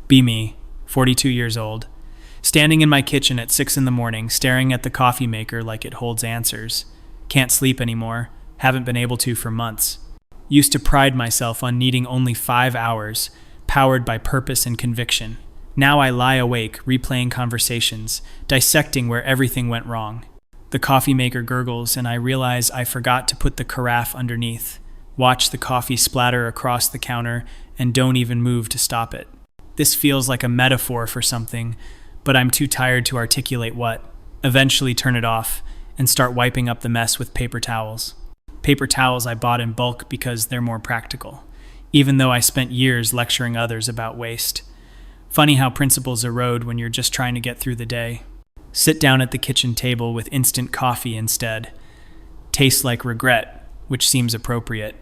Be me, 42 years old, standing in my kitchen at 6 in the morning, staring at the coffee maker like it holds answers. Can't sleep anymore, haven't been able to for months. Used to pride myself on needing only 5 hours, powered by purpose and conviction. Now I lie awake, replaying conversations, dissecting where everything went wrong. The coffee maker gurgles, and I realize I forgot to put the carafe underneath. Watch the coffee splatter across the counter, and don't even move to stop it. This feels like a metaphor for something, but I'm too tired to articulate what. Eventually turn it off, and start wiping up the mess with paper towels. Paper towels I bought in bulk because they're more practical, even though I spent years lecturing others about waste. Funny how principles erode when you're just trying to get through the day. Sit down at the kitchen table with instant coffee instead. Tastes like regret, which seems appropriate.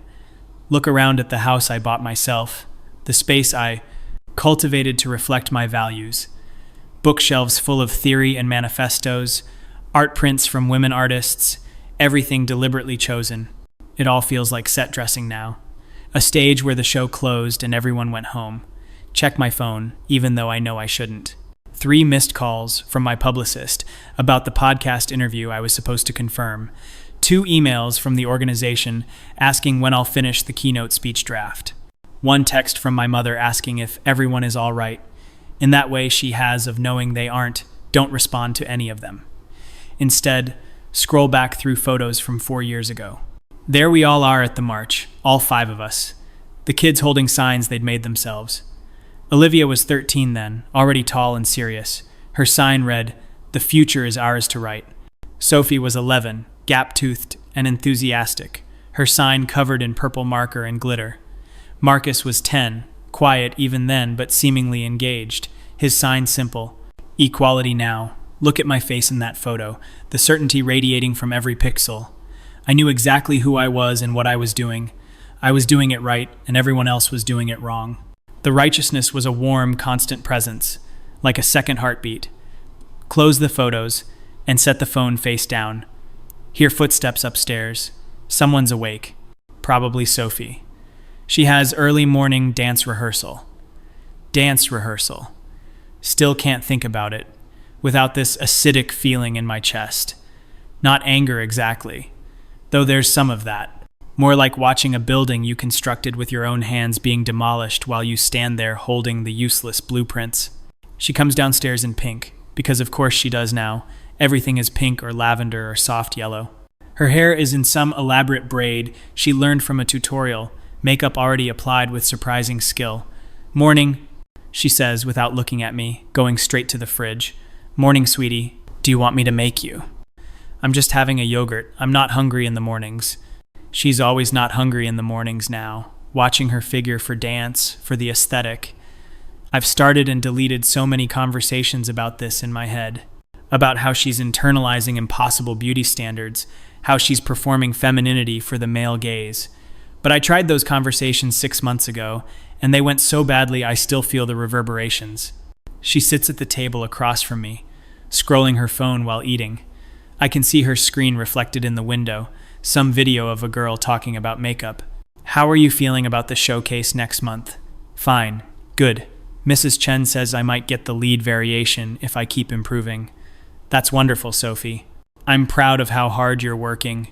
Look around at the house I bought myself, the space I cultivated to reflect my values. Bookshelves full of theory and manifestos, art prints from women artists, everything deliberately chosen. It all feels like set dressing now. A stage where the show closed and everyone went home. Check my phone, even though I know I shouldn't. 3 missed calls from my publicist about the podcast interview I was supposed to confirm. 2 emails from the organization asking when I'll finish the keynote speech draft. 1 text from my mother asking if everyone is all right. In that way she has of knowing they aren't, don't respond to any of them. Instead, scroll back through photos from 4 years ago. There we all are at the march, all 5 of us. The kids holding signs they'd made themselves. Olivia was 13 then, already tall and serious. Her sign read, "The future is ours to write." Sophie was 11, gap-toothed and enthusiastic, her sign covered in purple marker and glitter. Marcus was 10, quiet even then but seemingly engaged, his sign simple, "Equality now." Look at my face in that photo, the certainty radiating from every pixel. I knew exactly who I was and what I was doing. I was doing it right, and everyone else was doing it wrong. The righteousness was a warm, constant presence, like a second heartbeat. Close the photos, and set the phone face down. Hear footsteps upstairs. Someone's awake. Probably Sophie. She has early morning dance rehearsal. Dance rehearsal. Still can't think about it, without this acidic feeling in my chest. Not anger exactly, though there's some of that. More like watching a building you constructed with your own hands being demolished while you stand there holding the useless blueprints. She comes downstairs in pink, because of course she does now. Everything is pink or lavender or soft yellow. Her hair is in some elaborate braid she learned from a tutorial, makeup already applied with surprising skill. "Morning," she says without looking at me, going straight to the fridge. "Morning, sweetie. Do you want me to make you?" "I'm just having a yogurt. I'm not hungry in the mornings." She's always not hungry in the mornings now, watching her figure for dance, for the aesthetic. I've started and deleted so many conversations about this in my head, about how she's internalizing impossible beauty standards, how she's performing femininity for the male gaze. But I tried those conversations 6 months ago, and they went so badly I still feel the reverberations. She sits at the table across from me, scrolling her phone while eating. I can see her screen reflected in the window, some video of a girl talking about makeup. "How are you feeling about the showcase next month?" "Fine. Good. Mrs. Chen says I might get the lead variation if I keep improving." "That's wonderful, Sophie. I'm proud of how hard you're working."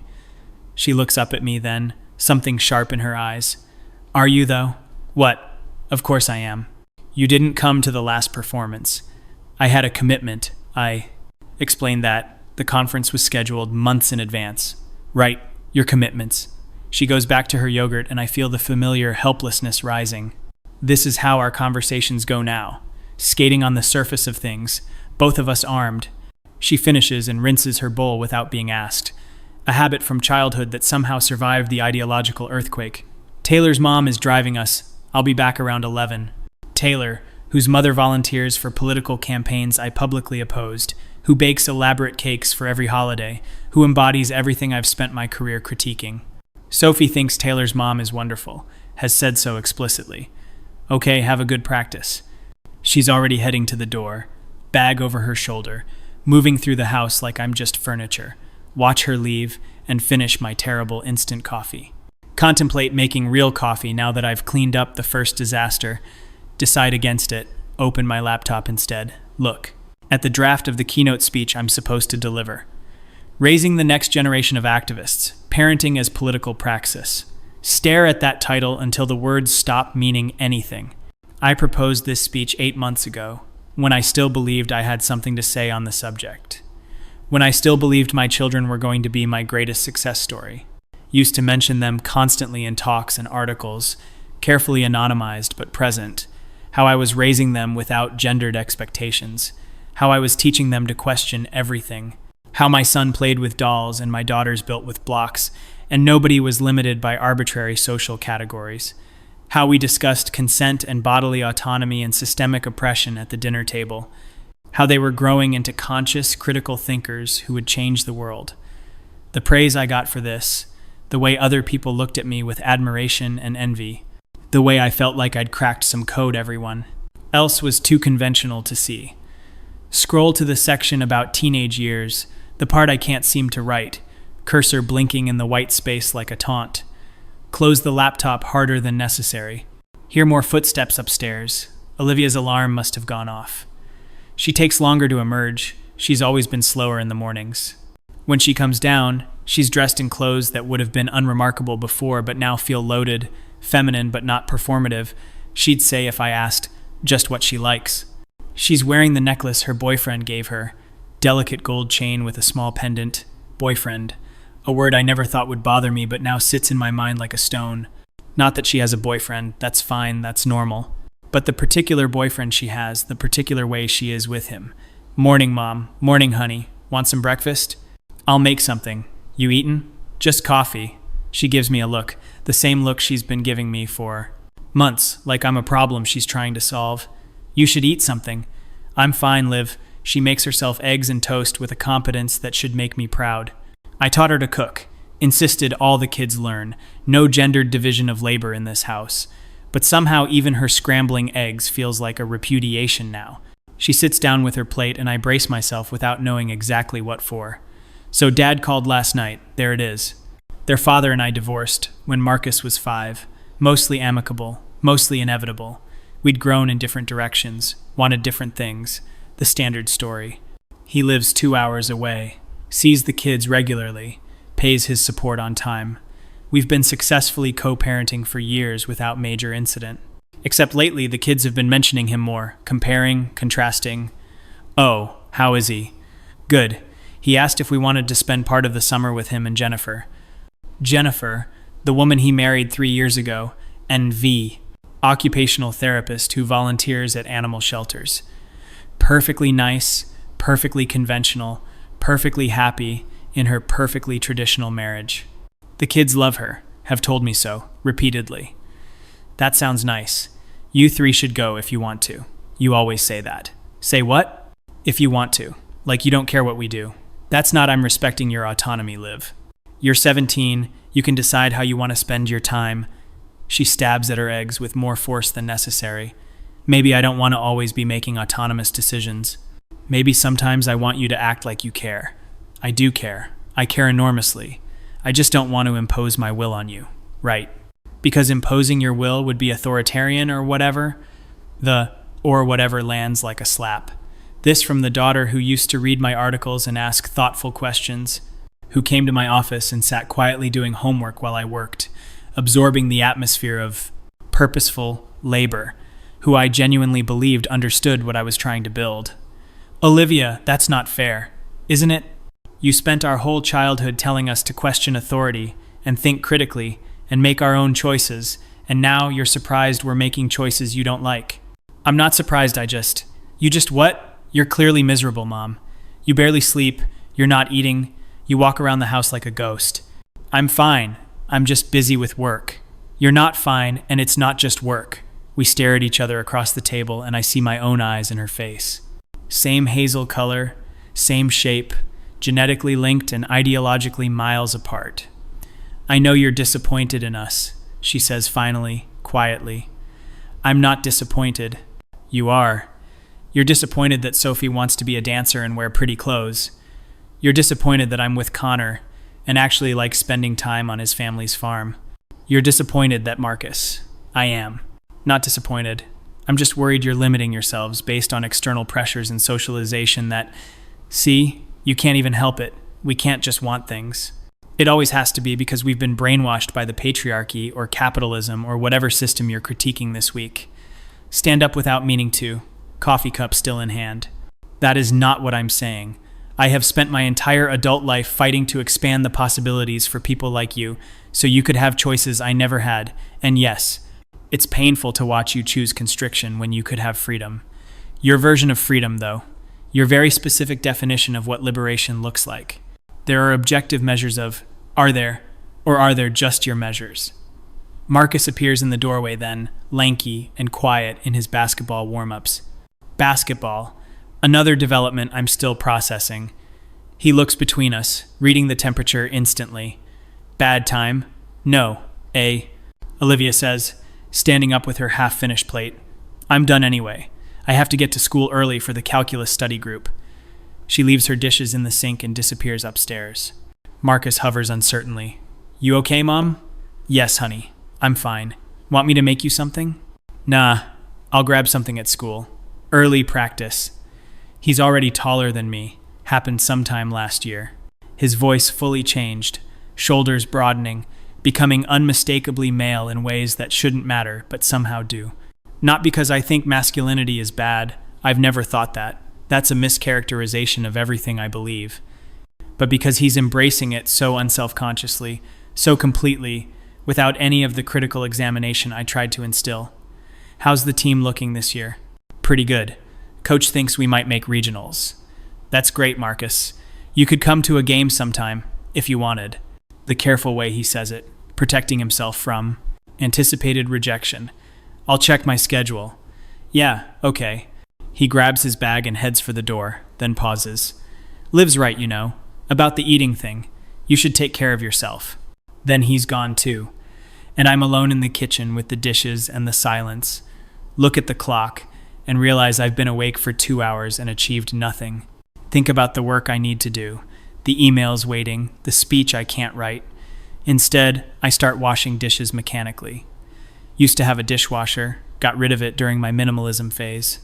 She looks up at me then, something sharp in her eyes. "Are you, though?" "What? Of course I am. You didn't come to the last performance. I had a commitment. I explained that. The conference was scheduled months in advance." "Right, your commitments." She goes back to her yogurt and I feel the familiar helplessness rising. This is how our conversations go now, skating on the surface of things, both of us armed. She finishes and rinses her bowl without being asked, a habit from childhood that somehow survived the ideological earthquake. "Taylor's mom is driving us. I'll be back around 11. Taylor, whose mother volunteers for political campaigns I publicly opposed, who bakes elaborate cakes for every holiday, who embodies everything I've spent my career critiquing. Sophie thinks Taylor's mom is wonderful, has said so explicitly. Okay, have a good practice." She's already heading to the door, bag over her shoulder, moving through the house like I'm just furniture. Watch her leave and finish my terrible instant coffee. Contemplate making real coffee now that I've cleaned up the first disaster. Decide against it. open my laptop instead. Look at the draft of the keynote speech I'm supposed to deliver. Raising the next generation of activists, parenting as political praxis. Stare at that title until the words stop meaning anything. I proposed this speech 8 months ago, when I still believed I had something to say on the subject. When I still believed my children were going to be my greatest success story. Used to mention them constantly in talks and articles, carefully anonymized but present. How I was raising them without gendered expectations. How I was teaching them to question everything. How my son played with dolls and my daughters built with blocks, and nobody was limited by arbitrary social categories. How we discussed consent and bodily autonomy and systemic oppression at the dinner table. How they were growing into conscious, critical thinkers who would change the world. The praise I got for this, the way other people looked at me with admiration and envy, the way I felt like I'd cracked some code everyone else was too conventional to see. Scroll to the section about teenage years, the part I can't seem to write, cursor blinking in the white space like a taunt. Close the laptop harder than necessary. Hear more footsteps upstairs. Olivia's alarm must have gone off. She takes longer to emerge. She's always been slower in the mornings. When she comes down, she's dressed in clothes that would have been unremarkable before but now feel loaded, feminine but not performative. She'd say if I asked just what she likes. She's wearing the necklace her boyfriend gave her. Delicate gold chain with a small pendant. Boyfriend. A word I never thought would bother me but now sits in my mind like a stone. Not that she has a boyfriend, that's fine, that's normal. But the particular boyfriend she has, the particular way she is with him. Morning, Mom. Morning, honey. Want some breakfast? I'll make something. You eaten? Just coffee. She gives me a look, the same look she's been giving me for months, like I'm a problem she's trying to solve. You should eat something. I'm fine, Liv. She makes herself eggs and toast with a competence that should make me proud. I taught her to cook, insisted all the kids learn, no gendered division of labor in this house. But somehow even her scrambling eggs feels like a repudiation now. She sits down with her plate and I brace myself without knowing exactly what for. So Dad called last night, there it is. Their father and I divorced when Marcus was 5, mostly amicable, mostly inevitable. We'd grown in different directions, wanted different things, the standard story. He lives 2 hours away, sees the kids regularly, pays his support on time. We've been successfully co-parenting for years without major incident. Except lately, the kids have been mentioning him more, comparing, contrasting. Oh, how is he? Good. He asked if we wanted to spend part of the summer with him and Jennifer. Jennifer, the woman he married 3 years ago, and V, occupational therapist who volunteers at animal shelters. Perfectly nice, perfectly conventional, perfectly happy in her perfectly traditional marriage. The kids love her, have told me so, repeatedly. That sounds nice. You 3 should go if you want to. You always say that. Say what? If you want to. Like you don't care what we do. That's not I'm respecting your autonomy, Liv. You're 17, you can decide how you want to spend your time. She stabs at her eggs with more force than necessary. Maybe I don't want to always be making autonomous decisions. Maybe sometimes I want you to act like you care. I do care. I care enormously. I just don't want to impose my will on you. Right. Because imposing your will would be authoritarian or whatever. The or whatever lands like a slap. This from the daughter who used to read my articles and ask thoughtful questions, who came to my office and sat quietly doing homework while I worked, absorbing the atmosphere of purposeful labor, who I genuinely believed understood what I was trying to build. Olivia, that's not fair, isn't it? You spent our whole childhood telling us to question authority and think critically and make our own choices, and now you're surprised we're making choices you don't like. I'm not surprised, You just what? You're clearly miserable, Mom. You barely sleep, you're not eating, you walk around the house like a ghost. I'm fine, I'm just busy with work. You're not fine, and it's not just work. We stare at each other across the table, and I see my own eyes in her face. Same hazel color, same shape, genetically linked and ideologically miles apart. I know you're disappointed in us, she says finally, quietly. I'm not disappointed. You are. You're disappointed that Sophie wants to be a dancer and wear pretty clothes. You're disappointed that I'm with Connor and actually like spending time on his family's farm. You're disappointed that Marcus. I am. Not disappointed. I'm just worried you're limiting yourselves based on external pressures and socialization that, see, you can't even help it. We can't just want things. It always has to be because we've been brainwashed by the patriarchy or capitalism or whatever system you're critiquing this week. Stand up without meaning to, coffee cup still in hand. That is not what I'm saying. I have spent my entire adult life fighting to expand the possibilities for people like you, so you could have choices I never had, and yes, it's painful to watch you choose constriction when you could have freedom. Your version of freedom, though, your very specific definition of what liberation looks like. There are objective measures of, are there, or are there just your measures? Marcus appears in the doorway then, lanky and quiet in his basketball warm-ups. Basketball, another development I'm still processing. He looks between us, reading the temperature instantly. Bad time? No, Olivia says, standing up with her half-finished plate. I'm done anyway. I have to get to school early for the calculus study group. She leaves her dishes in the sink and disappears upstairs. Marcus hovers uncertainly. You okay, Mom? Yes, honey. I'm fine. Want me to make you something? Nah, I'll grab something at school. Early practice. He's already taller than me. Happened sometime last year. His voice fully changed, shoulders broadening, becoming unmistakably male in ways that shouldn't matter but somehow do. Not because I think masculinity is bad. I've never thought that. That's a mischaracterization of everything I believe. But because he's embracing it so unselfconsciously, so completely, without any of the critical examination I tried to instill. How's the team looking this year? Pretty good. Coach thinks we might make regionals. That's great, Marcus. You could come to a game sometime, if you wanted. The careful way he says it, protecting himself from anticipated rejection. I'll check my schedule. Yeah, okay. He grabs his bag and heads for the door, then pauses. Liv's right, you know, about the eating thing. You should take care of yourself. Then he's gone too, and I'm alone in the kitchen with the dishes and the silence. Look at the clock and realize I've been awake for 2 hours and achieved nothing. Think about the work I need to do, the emails waiting, the speech I can't write. Instead, I start washing dishes mechanically. Used to have a dishwasher, got rid of it during my minimalism phase.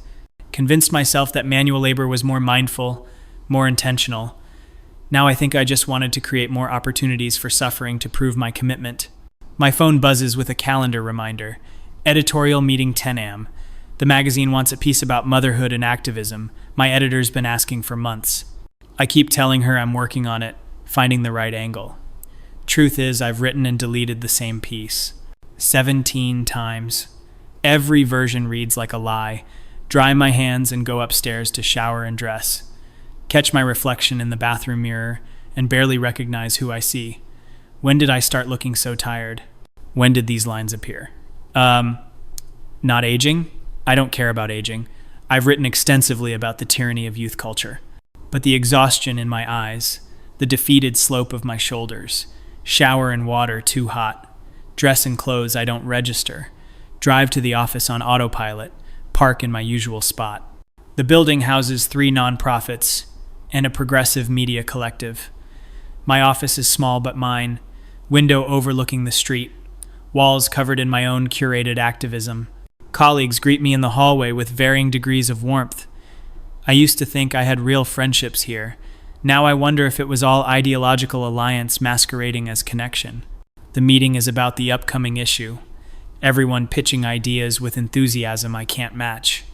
Convinced myself that manual labor was more mindful, more intentional. Now I think I just wanted to create more opportunities for suffering to prove my commitment. My phone buzzes with a calendar reminder. Editorial meeting 10 a.m. The magazine wants a piece about motherhood and activism. My editor's been asking for months. I keep telling her I'm working on it, finding the right angle. Truth is, I've written and deleted the same piece 17 times. Every version reads like a lie. Dry my hands and go upstairs to shower and dress. Catch my reflection in the bathroom mirror and barely recognize who I see. When did I start looking so tired? When did these lines appear? Not aging? I don't care about aging. I've written extensively about the tyranny of youth culture. But the exhaustion in my eyes, the defeated slope of my shoulders, shower and water too hot, dress and clothes I don't register, drive to the office on autopilot, park in my usual spot. The building houses 3 nonprofits and a progressive media collective. My office is small but mine, window overlooking the street, walls covered in my own curated activism. Colleagues greet me in the hallway with varying degrees of warmth. I used to think I had real friendships here. Now I wonder if it was all ideological alliance masquerading as connection. The meeting is about the upcoming issue. Everyone pitching ideas with enthusiasm I can't match.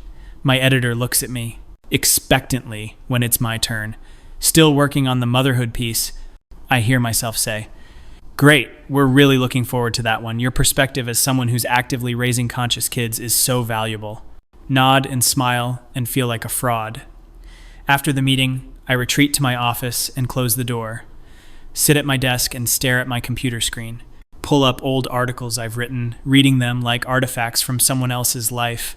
My editor looks at me, expectantly, when it's my turn. Still working on the motherhood piece, I hear myself say, Great, we're really looking forward to that one. Your perspective as someone who's actively raising conscious kids is so valuable. Nod and smile and feel like a fraud. After the meeting, I retreat to my office and close the door. Sit at my desk and stare at my computer screen. Pull up old articles I've written, reading them like artifacts from someone else's life.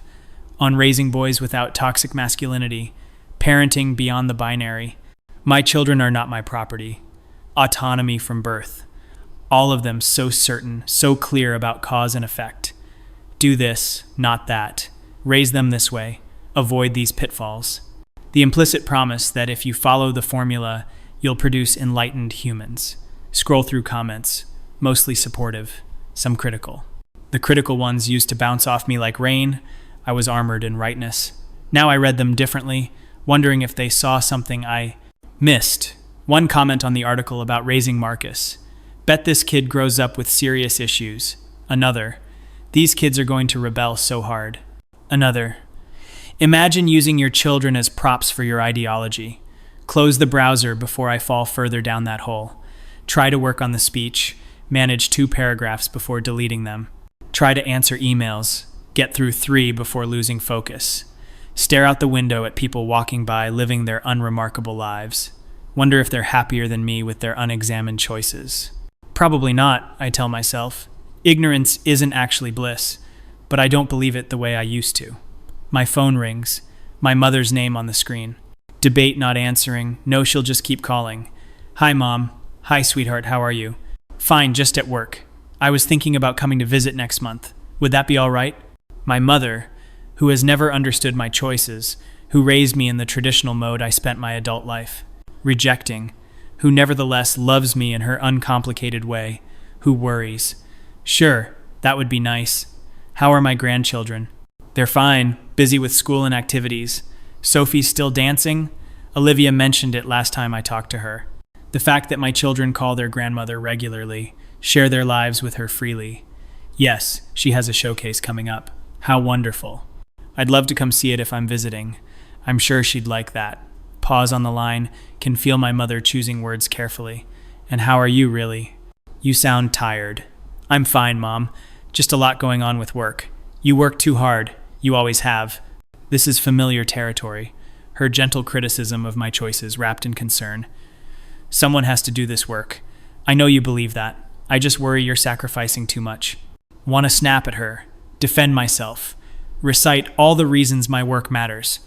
On raising boys without toxic masculinity, parenting beyond the binary. My children are not my property. Autonomy from birth. All of them so certain, so clear about cause and effect. Do this, not that. Raise them this way. Avoid these pitfalls. The implicit promise that if you follow the formula, you'll produce enlightened humans. Scroll through comments, mostly supportive, some critical. The critical ones used to bounce off me like rain. I was armored in rightness. Now I read them differently, wondering if they saw something I missed. One comment on the article about raising Marcus. Bet this kid grows up with serious issues. Another. These kids are going to rebel so hard. Another. Imagine using your children as props for your ideology. Close the browser before I fall further down that hole. Try to work on the speech. Manage 2 paragraphs before deleting them. Try to answer emails. Get through 3 before losing focus. Stare out the window at people walking by living their unremarkable lives. Wonder if they're happier than me with their unexamined choices. Probably not, I tell myself. Ignorance isn't actually bliss, but I don't believe it the way I used to. My phone rings. My mother's name on the screen. Debate not answering. No, she'll just keep calling. Hi, Mom. Hi, sweetheart, how are you? Fine, just at work. I was thinking about coming to visit next month. Would that be all right? My mother, who has never understood my choices, who raised me in the traditional mode I spent my adult life. Rejecting, who nevertheless loves me in her uncomplicated way, who worries. Sure, that would be nice. How are my grandchildren? They're fine, busy with school and activities. Sophie's still dancing? Olivia mentioned it last time I talked to her. The fact that my children call their grandmother regularly, share their lives with her freely. Yes, she has a showcase coming up. How wonderful. I'd love to come see it if I'm visiting. I'm sure she'd like that. Pause on the line, can feel my mother choosing words carefully. And how are you, really? You sound tired. I'm fine, Mom. Just a lot going on with work. You work too hard. You always have. This is familiar territory. Her gentle criticism of my choices wrapped in concern. Someone has to do this work. I know you believe that. I just worry you're sacrificing too much. Want to snap at her. Defend myself. Recite all the reasons my work matters.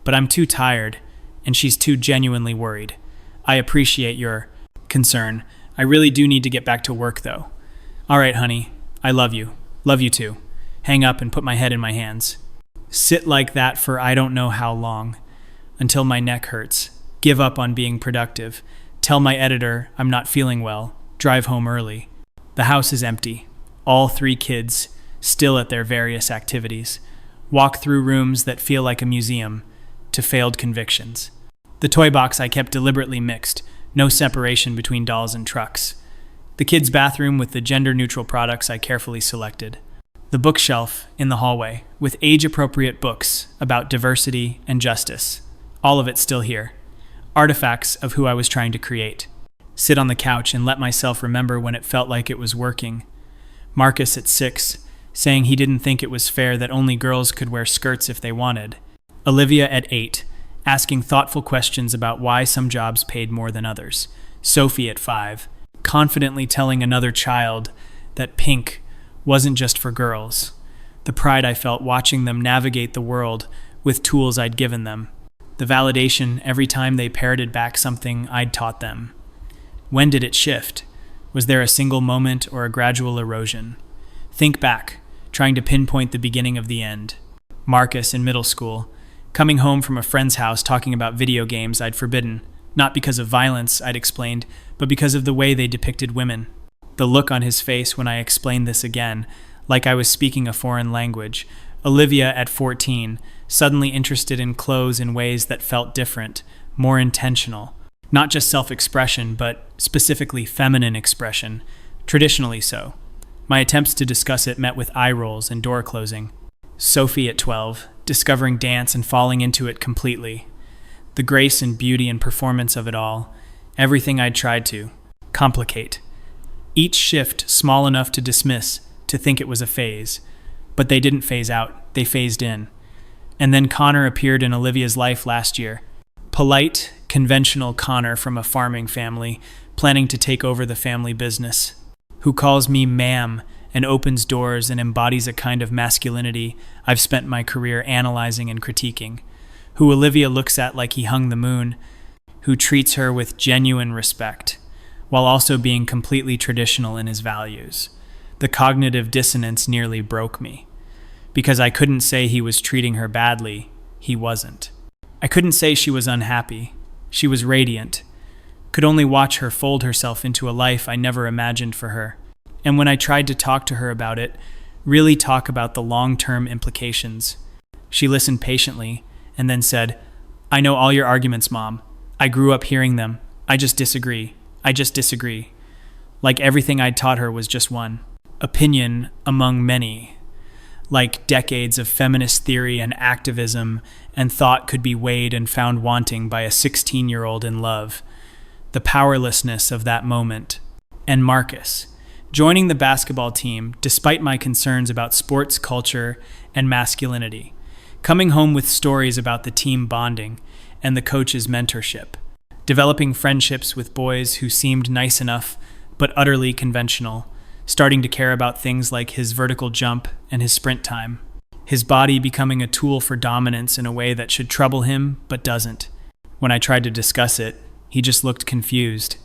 But I'm too tired, and she's too genuinely worried. I appreciate your concern. I really do need to get back to work, though. All right, honey. I love you. Love you too. Hang up and put my head in my hands. Sit like that for I don't know how long. Until my neck hurts. Give up on being productive. Tell my editor I'm not feeling well. Drive home early. The house is empty. All 3 kids, still at their various activities. Walk through rooms that feel like a museum, to failed convictions. The toy box I kept deliberately mixed. No separation between dolls and trucks. The kids' bathroom with the gender-neutral products I carefully selected. The bookshelf in the hallway, with age-appropriate books about diversity and justice. All of it still here. Artifacts of who I was trying to create. Sit on the couch and let myself remember when it felt like it was working. Marcus at 6, saying he didn't think it was fair that only girls could wear skirts if they wanted. Olivia at 8, asking thoughtful questions about why some jobs paid more than others. Sophie at 5, confidently telling another child that pink wasn't just for girls. The pride I felt watching them navigate the world with tools I'd given them. The validation every time they parroted back something I'd taught them. When did it shift? Was there a single moment or a gradual erosion? Think back, trying to pinpoint the beginning of the end. Marcus in middle school, coming home from a friend's house talking about video games I'd forbidden, not because of violence, I'd explained, but because of the way they depicted women. The look on his face when I explained this again, like I was speaking a foreign language. Olivia at 14, suddenly interested in clothes in ways that felt different, more intentional. Not just self-expression, but specifically feminine expression, traditionally so. My attempts to discuss it met with eye rolls and door closing. Sophie at 12, discovering dance and falling into it completely. The grace and beauty and performance of it all. Everything I'd tried to complicate. Each shift small enough to dismiss, to think it was a phase. But they didn't phase out, they phased in. And then Connor appeared in Olivia's life last year. Polite, conventional Connor from a farming family, planning to take over the family business. Who calls me ma'am and opens doors and embodies a kind of masculinity I've spent my career analyzing and critiquing. Who Olivia looks at like he hung the moon. Who treats her with genuine respect, while also being completely traditional in his values. The cognitive dissonance nearly broke me. Because I couldn't say he was treating her badly, he wasn't. I couldn't say she was unhappy. She was radiant. Could only watch her fold herself into a life I never imagined for her. And when I tried to talk to her about it, really talk about the long-term implications, She listened patiently and then said, "I know all your arguments, Mom. I grew up hearing them. I just disagree. I just disagree." Like everything I'd taught her was just one opinion among many. Like decades of feminist theory and activism and thought could be weighed and found wanting by a 16-year-old in love. The powerlessness of that moment. And Marcus, joining the basketball team despite my concerns about sports culture and masculinity. Coming home with stories about the team bonding and the coach's mentorship. Developing friendships with boys who seemed nice enough but utterly conventional. Starting to care about things like his vertical jump and his sprint time. His body becoming a tool for dominance in a way that should trouble him but doesn't. When I tried to discuss it, he just looked confused.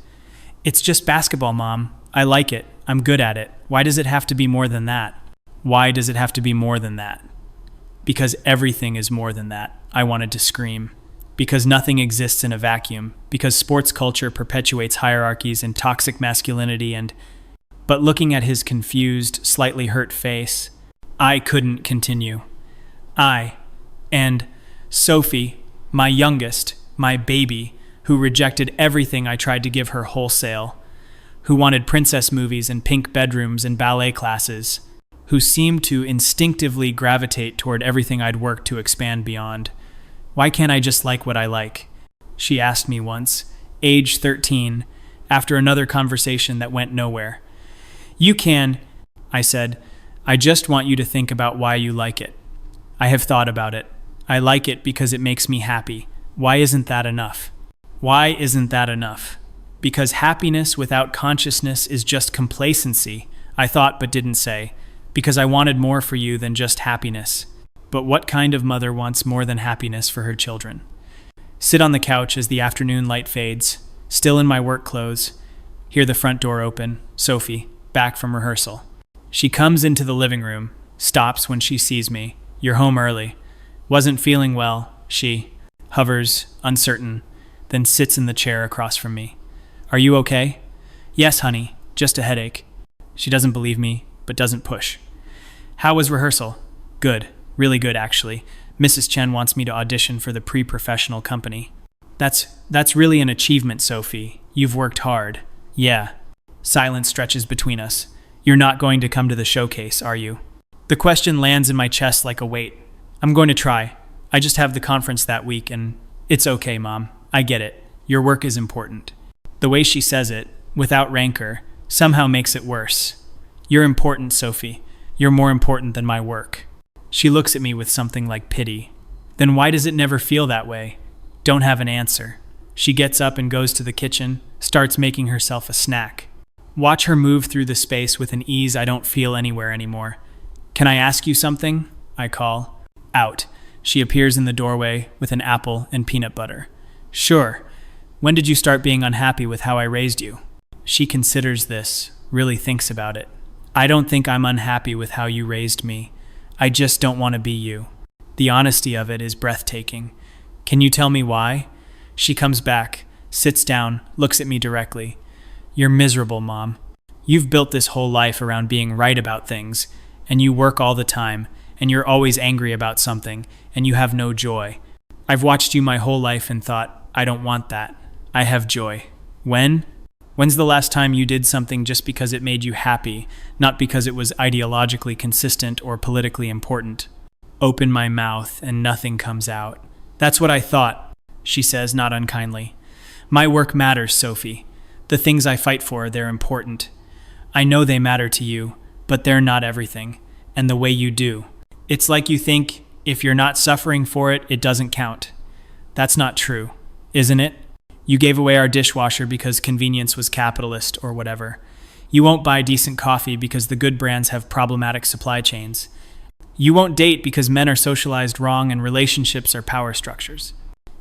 "It's just basketball, Mom. I like it. I'm good at it. Why does it have to be more than that?" Why does it have to be more than that? Because everything is more than that, I wanted to scream. Because nothing exists in a vacuum. Because sports culture perpetuates hierarchies and toxic masculinity and... But looking at his confused, slightly hurt face, I couldn't continue. And Sophie, my youngest, my baby, who rejected everything I tried to give her wholesale, who wanted princess movies and pink bedrooms and ballet classes, who seemed to instinctively gravitate toward everything I'd worked to expand beyond. Why can't I just like what I like? She asked me once, age 13, after another conversation that went nowhere. "You can," I said. "I just want you to think about why you like it." "I have thought about it. I like it because it makes me happy. Why isn't that enough?" Why isn't that enough? Because happiness without consciousness is just complacency, I thought but didn't say. Because I wanted more for you than just happiness. But what kind of mother wants more than happiness for her children? Sit on the couch as the afternoon light fades, still in my work clothes. Hear the front door open. Sophie, back from rehearsal. She comes into the living room, stops when she sees me. "You're home early." "Wasn't feeling well," she hovers, uncertain, then sits in the chair across from me. "Are you okay?" "Yes, honey, just a headache." She doesn't believe me, but doesn't push. "How was rehearsal?" "Good, really good actually. Mrs. Chen wants me to audition for the pre-professional company." That's really an achievement, Sophie. You've worked hard." "Yeah." Silence stretches between us. "You're not going to come to the showcase, are you?" The question lands in my chest like a weight. "I'm going to try. I just have the conference that week and it's okay, Mom. I get it. Your work is important." The way she says it, without rancor, somehow makes it worse. "You're important, Sophie. You're more important than my work." She looks at me with something like pity. "Then why does it never feel that way?" Don't have an answer. She gets up and goes to the kitchen, starts making herself a snack. Watch her move through the space with an ease I don't feel anywhere anymore. "Can I ask you something?" I call. Out. She appears in the doorway with an apple and peanut butter. "Sure. When did you start being unhappy with how I raised you?" She considers this, really thinks about it. "I don't think I'm unhappy with how you raised me. I just don't want to be you." The honesty of it is breathtaking. "Can you tell me why?" She comes back, sits down, looks at me directly. "You're miserable, Mom. You've built this whole life around being right about things, and you work all the time, and you're always angry about something, and you have no joy. I've watched you my whole life and thought, I don't want that. I have joy. When's the last time you did something just because it made you happy, not because it was ideologically consistent or politically important?" Open my mouth and nothing comes out. "That's what I thought," she says, not unkindly. "My work matters, Sophie. The things I fight for, they're important. I know they matter to you, but they're not everything, and the way you do. It's like you think if you're not suffering for it, it doesn't count. That's not true, isn't it? You gave away our dishwasher because convenience was capitalist or whatever. You won't buy decent coffee because the good brands have problematic supply chains. You won't date because men are socialized wrong and relationships are power structures.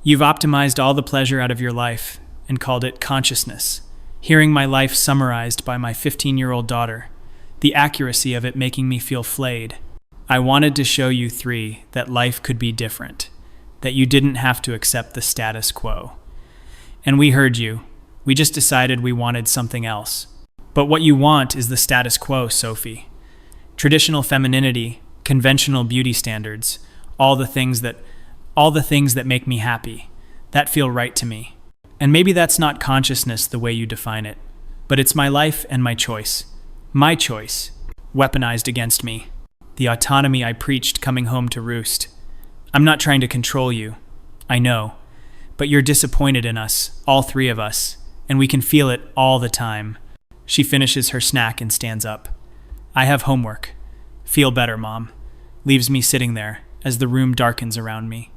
You've optimized all the pleasure out of your life and called it consciousness. Hearing my life summarized by my 15-year-old daughter, the accuracy of it making me feel flayed. I wanted to show you three that life could be different, that you didn't have to accept the status quo. And we heard you. We just decided we wanted something else. But what you want is the status quo, Sophie. Traditional femininity, conventional beauty standards, all the things that all the things that make me happy, that feel right to me. And maybe that's not consciousness the way you define it, but it's my life and my choice. My choice, weaponized against me. The autonomy I preached coming home to roost. I'm not trying to control you, I know, but you're disappointed in us, all three of us, and we can feel it all the time. She finishes her snack and stands up. I have homework. Feel better, Mom. Leaves me sitting there as the room darkens around me.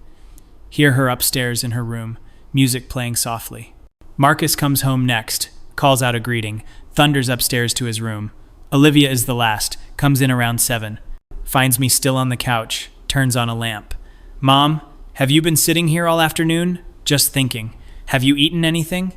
Hear her upstairs in her room, music playing softly. Marcus comes home next, calls out a greeting, thunders upstairs to his room. Olivia is the last, comes in around 7. Finds me still on the couch, turns on a lamp. Mom, have you been sitting here all afternoon? Just thinking. Have you eaten anything?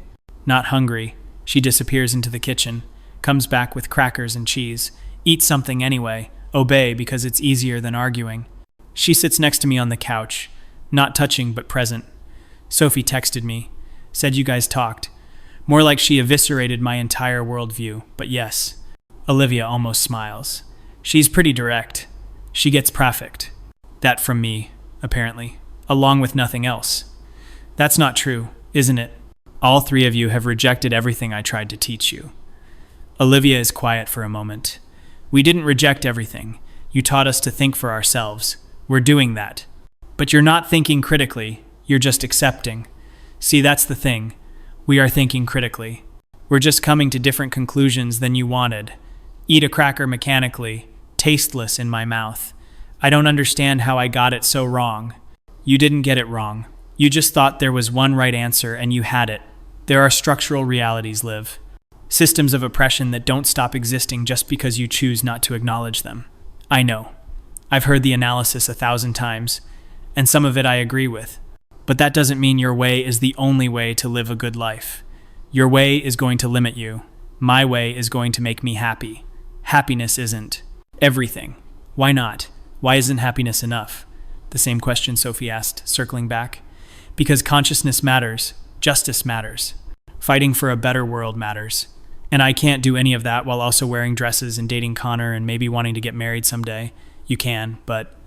Not hungry. She disappears into the kitchen, comes back with crackers and cheese. Eat something anyway. Obey because it's easier than arguing. She sits next to me on the couch, not touching but present. Sophie texted me, said you guys talked. More like she eviscerated my entire worldview, but yes. Olivia almost smiles. She's pretty direct. She gets perfect. That from me, apparently, along with nothing else. That's not true, isn't it? All three of you have rejected everything I tried to teach you. Olivia is quiet for a moment. We didn't reject everything. You taught us to think for ourselves. We're doing that. But you're not thinking critically, you're just accepting. See, that's the thing. We are thinking critically. We're just coming to different conclusions than you wanted. Eat a cracker mechanically, tasteless in my mouth. I don't understand how I got it so wrong. You didn't get it wrong. You just thought there was one right answer and you had it. There are structural realities, Liv. Systems of oppression that don't stop existing just because you choose not to acknowledge them. I know. I've heard the analysis 1,000 times, and some of it I agree with. But that doesn't mean your way is the only way to live a good life. Your way is going to limit you. My way is going to make me happy. Happiness isn't everything. Why not? Why isn't happiness enough? The same question Sophie asked, circling back. Because consciousness matters. Justice matters. Fighting for a better world matters. And I can't do any of that while also wearing dresses and dating Connor and maybe wanting to get married someday. You can, but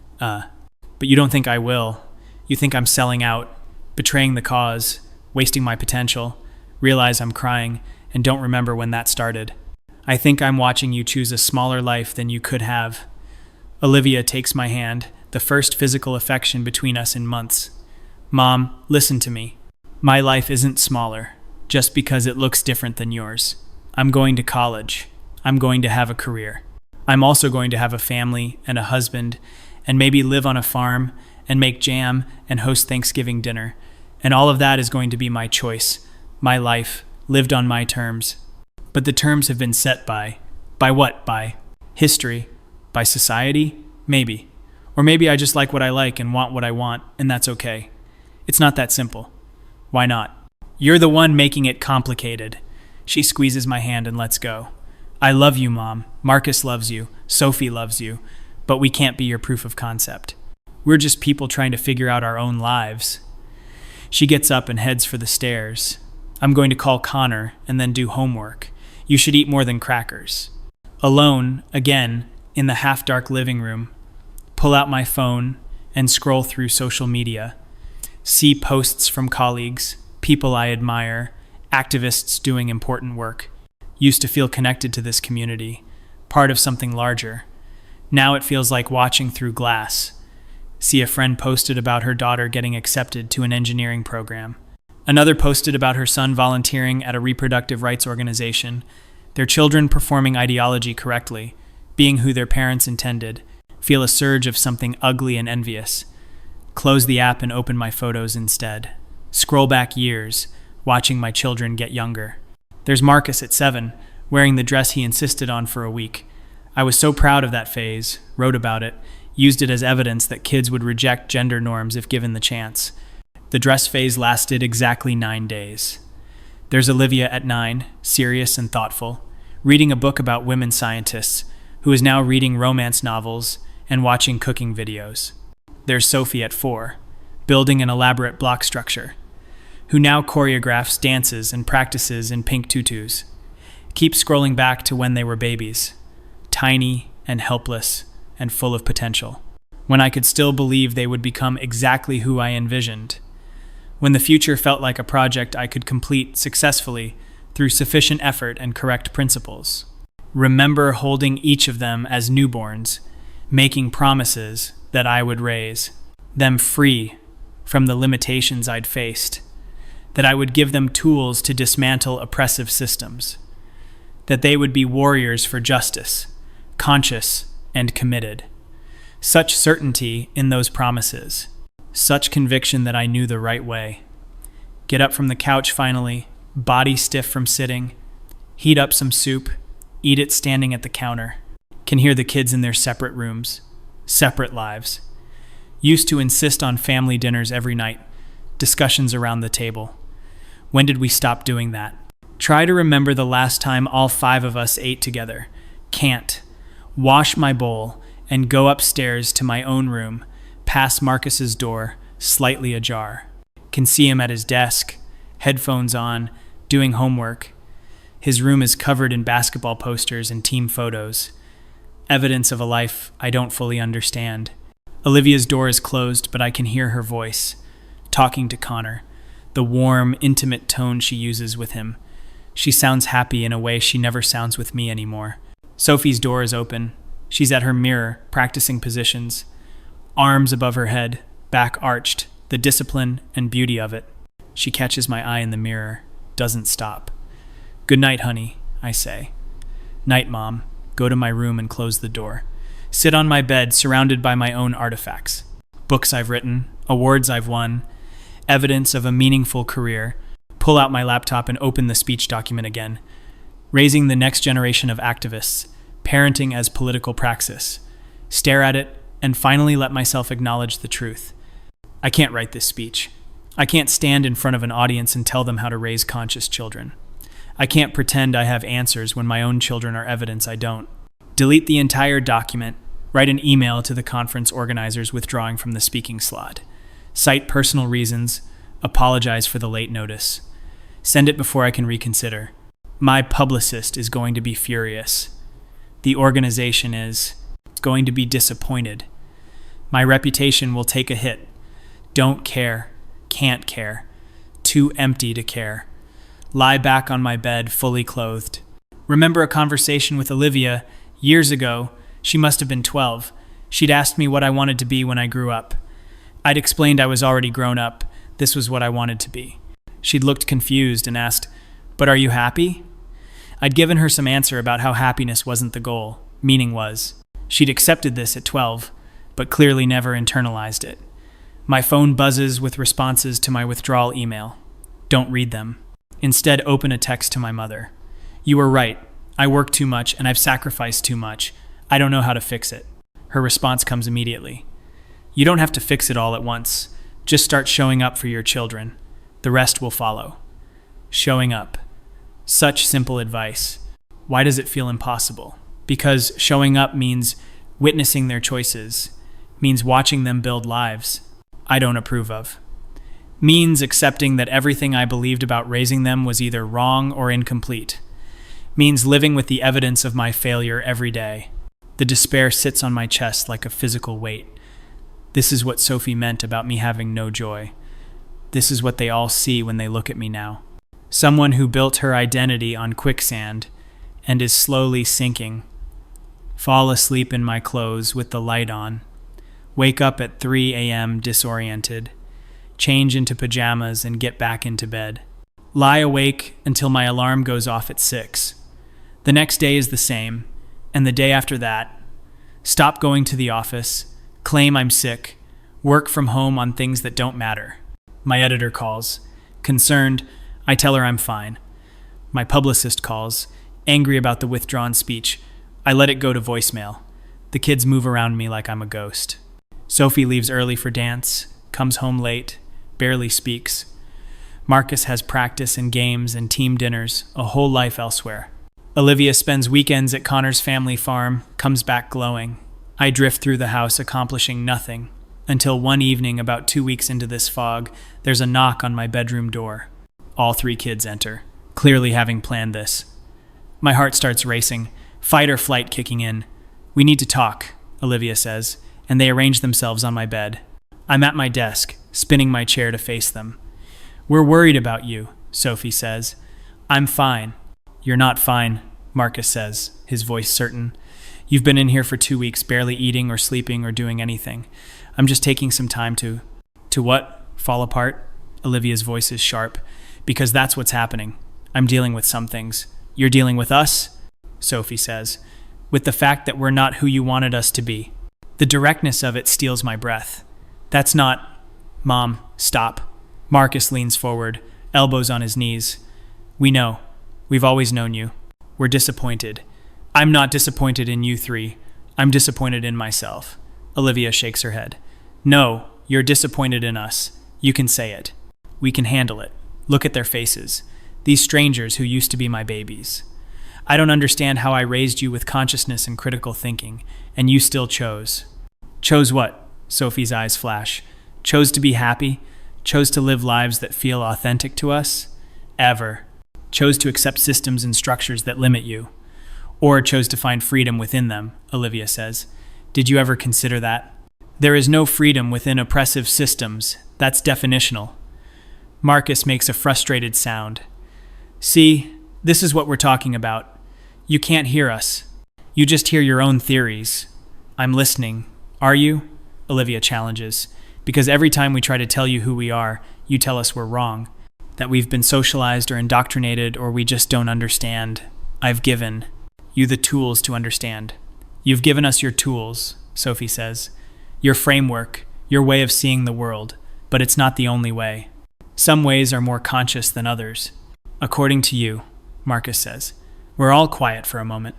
you don't think I will. You think I'm selling out, betraying the cause, wasting my potential, realize I'm crying, and don't remember when that started. I think I'm watching you choose a smaller life than you could have. Olivia takes my hand, the first physical affection between us in months. Mom, listen to me. My life isn't smaller, just because it looks different than yours. I'm going to college. I'm going to have a career. I'm also going to have a family and a husband, and maybe live on a farm, and make jam, and host Thanksgiving dinner. And all of that is going to be my choice, my life, lived on my terms. But the terms have been set by what? By history? By society? Maybe. Or maybe I just like what I like and want what I want, and that's okay. It's not that simple. Why not? You're the one making it complicated. She squeezes my hand and lets go. I love you, Mom. Marcus loves you. Sophie loves you. But we can't be your proof of concept. We're just people trying to figure out our own lives. She gets up and heads for the stairs. I'm going to call Connor and then do homework. You should eat more than crackers. Alone, again, in the half-dark living room, pull out my phone and scroll through social media. See posts from colleagues, people I admire, activists doing important work. Used to feel connected to this community, part of something larger. Now it feels like watching through glass. See a friend posted about her daughter getting accepted to an engineering program. Another posted about her son volunteering at a reproductive rights organization. Their children performing ideology correctly, being who their parents intended. Feel a surge of something ugly and envious. Close the app and open my photos instead. Scroll back years, watching my children get younger. There's Marcus at 7, wearing the dress he insisted on for a week. I was so proud of that phase, wrote about it, used it as evidence that kids would reject gender norms if given the chance. The dress phase lasted exactly 9 days. There's Olivia at 9, serious and thoughtful, reading a book about women scientists, who is now reading romance novels and watching cooking videos. There's Sophie at 4, building an elaborate block structure, who now choreographs dances and practices in pink tutus. Keep scrolling back to when they were babies, tiny and helpless and full of potential. when I could still believe they would become exactly who I envisioned, when the future felt like a project I could complete successfully through sufficient effort and correct principles. Remember holding each of them as newborns, making promises that I would raise them free from the limitations I'd faced, that I would give them tools to dismantle oppressive systems, that they would be warriors for justice, conscious and committed. Such certainty in those promises, such conviction that I knew the right way. Get up from the couch finally, body stiff from sitting, heat up some soup, eat it standing at the counter. Can hear the kids in their separate rooms, separate lives. Used to insist on family dinners every night, discussions around the table. When did we stop doing that? Try to remember the last time all 5 of us ate together. Can't. Wash my bowl and go upstairs to my own room, past Marcus's door, slightly ajar. Can see him at his desk, headphones on, doing homework. His room is covered in basketball posters and team photos. Evidence of a life I don't fully understand. Olivia's door is closed, but I can hear her voice, talking to Connor, the warm, intimate tone she uses with him. She sounds happy in a way she never sounds with me anymore. Sophie's door is open. She's at her mirror, practicing positions. Arms above her head, back arched, the discipline and beauty of it. She catches my eye in the mirror, doesn't stop. "Good night, honey," I say. "Night, Mom." Go to my room and close the door. Sit on my bed, surrounded by my own artifacts. Books I've written, awards I've won, evidence of a meaningful career. Pull out my laptop and open the speech document again. Raising the next generation of activists, parenting as political praxis. Stare at it, and finally let myself acknowledge the truth. I can't write this speech. I can't stand in front of an audience and tell them how to raise conscious children. I can't pretend I have answers when my own children are evidence I don't. Delete the entire document. Write an email to the conference organizers withdrawing from the speaking slot. Cite personal reasons. Apologize for the late notice. Send it before I can reconsider. My publicist is going to be furious. The organization is going to be disappointed. My reputation will take a hit. Don't care. Can't care. Too empty to care. Lie back on my bed, fully clothed. Remember a conversation with Olivia years ago. She must have been 12. She'd asked me what I wanted to be when I grew up. I'd explained I was already grown up. This was what I wanted to be. She'd looked confused and asked, "But are you happy?" I'd given her some answer about how happiness wasn't the goal. Meaning was. She'd accepted this at 12, but clearly never internalized it. My phone buzzes with responses to my withdrawal email. Don't read them. Instead, open a text to my mother. "You were right. I work too much and I've sacrificed too much. I don't know how to fix it." Her response comes immediately. "You don't have to fix it all at once. Just start showing up for your children. The rest will follow." Showing up. Such simple advice. Why does it feel impossible? Because showing up means witnessing their choices, means watching them build lives I don't approve of. Means accepting that everything I believed about raising them was either wrong or incomplete. Means living with the evidence of my failure every day. The despair sits on my chest like a physical weight. This is what Sophie meant about me having no joy. This is what they all see when they look at me now. Someone who built her identity on quicksand and is slowly sinking. Fall asleep in my clothes with the light on. Wake up at 3 a.m. disoriented. Change into pajamas and get back into bed. Lie awake until my alarm goes off at 6. The next day is the same, and the day after that. Stop going to the office, claim I'm sick, work from home on things that don't matter. My editor calls. Concerned, I tell her I'm fine. My publicist calls, angry about the withdrawn speech. I let it go to voicemail. The kids move around me like I'm a ghost. Sophie leaves early for dance, comes home late, barely speaks. Marcus has practice and games and team dinners, a whole life elsewhere. Olivia spends weekends at Connor's family farm, comes back glowing. I drift through the house accomplishing nothing, until one evening about 2 weeks into this fog, there's a knock on my bedroom door. All 3 kids enter, clearly having planned this. My heart starts racing, fight or flight kicking in. "We need to talk," Olivia says. and they arrange themselves on my bed. I'm at my desk, spinning my chair to face them. We're worried about you, Sophie says. I'm fine. You're not fine, Marcus says, his voice certain. You've been in here for 2 weeks, barely eating or sleeping or doing anything. I'm just taking some time to what? Fall apart? Olivia's voice is sharp. Because that's what's happening. I'm dealing with some things. You're dealing with us? Sophie says. With the fact that we're not who you wanted us to be. The directness of it steals my breath. That's not... Mom, stop. Marcus leans forward, elbows on his knees. We know. We've always known you. We're disappointed. I'm not disappointed in you three. I'm disappointed in myself. Olivia shakes her head. No, you're disappointed in us. You can say it. We can handle it. Look at their faces. These strangers who used to be my babies. I don't understand how I raised you with consciousness and critical thinking, and you still chose. Chose what? Sophie's eyes flash. Chose to be happy? Chose to live lives that feel authentic to us? Ever. Chose to accept systems and structures that limit you. Or chose to find freedom within them, Olivia says. Did you ever consider that? There is no freedom within oppressive systems. That's definitional. Marcus makes a frustrated sound. See, this is what we're talking about. You can't hear us. You just hear your own theories. I'm listening. Are you? Olivia challenges. Because every time we try to tell you who we are, you tell us we're wrong. That we've been socialized or indoctrinated or we just don't understand. I've given you the tools to understand. You've given us your tools, Sophie says. Your framework, your way of seeing the world. But it's not the only way. Some ways are more conscious than others. According to you, Marcus says. We're all quiet for a moment.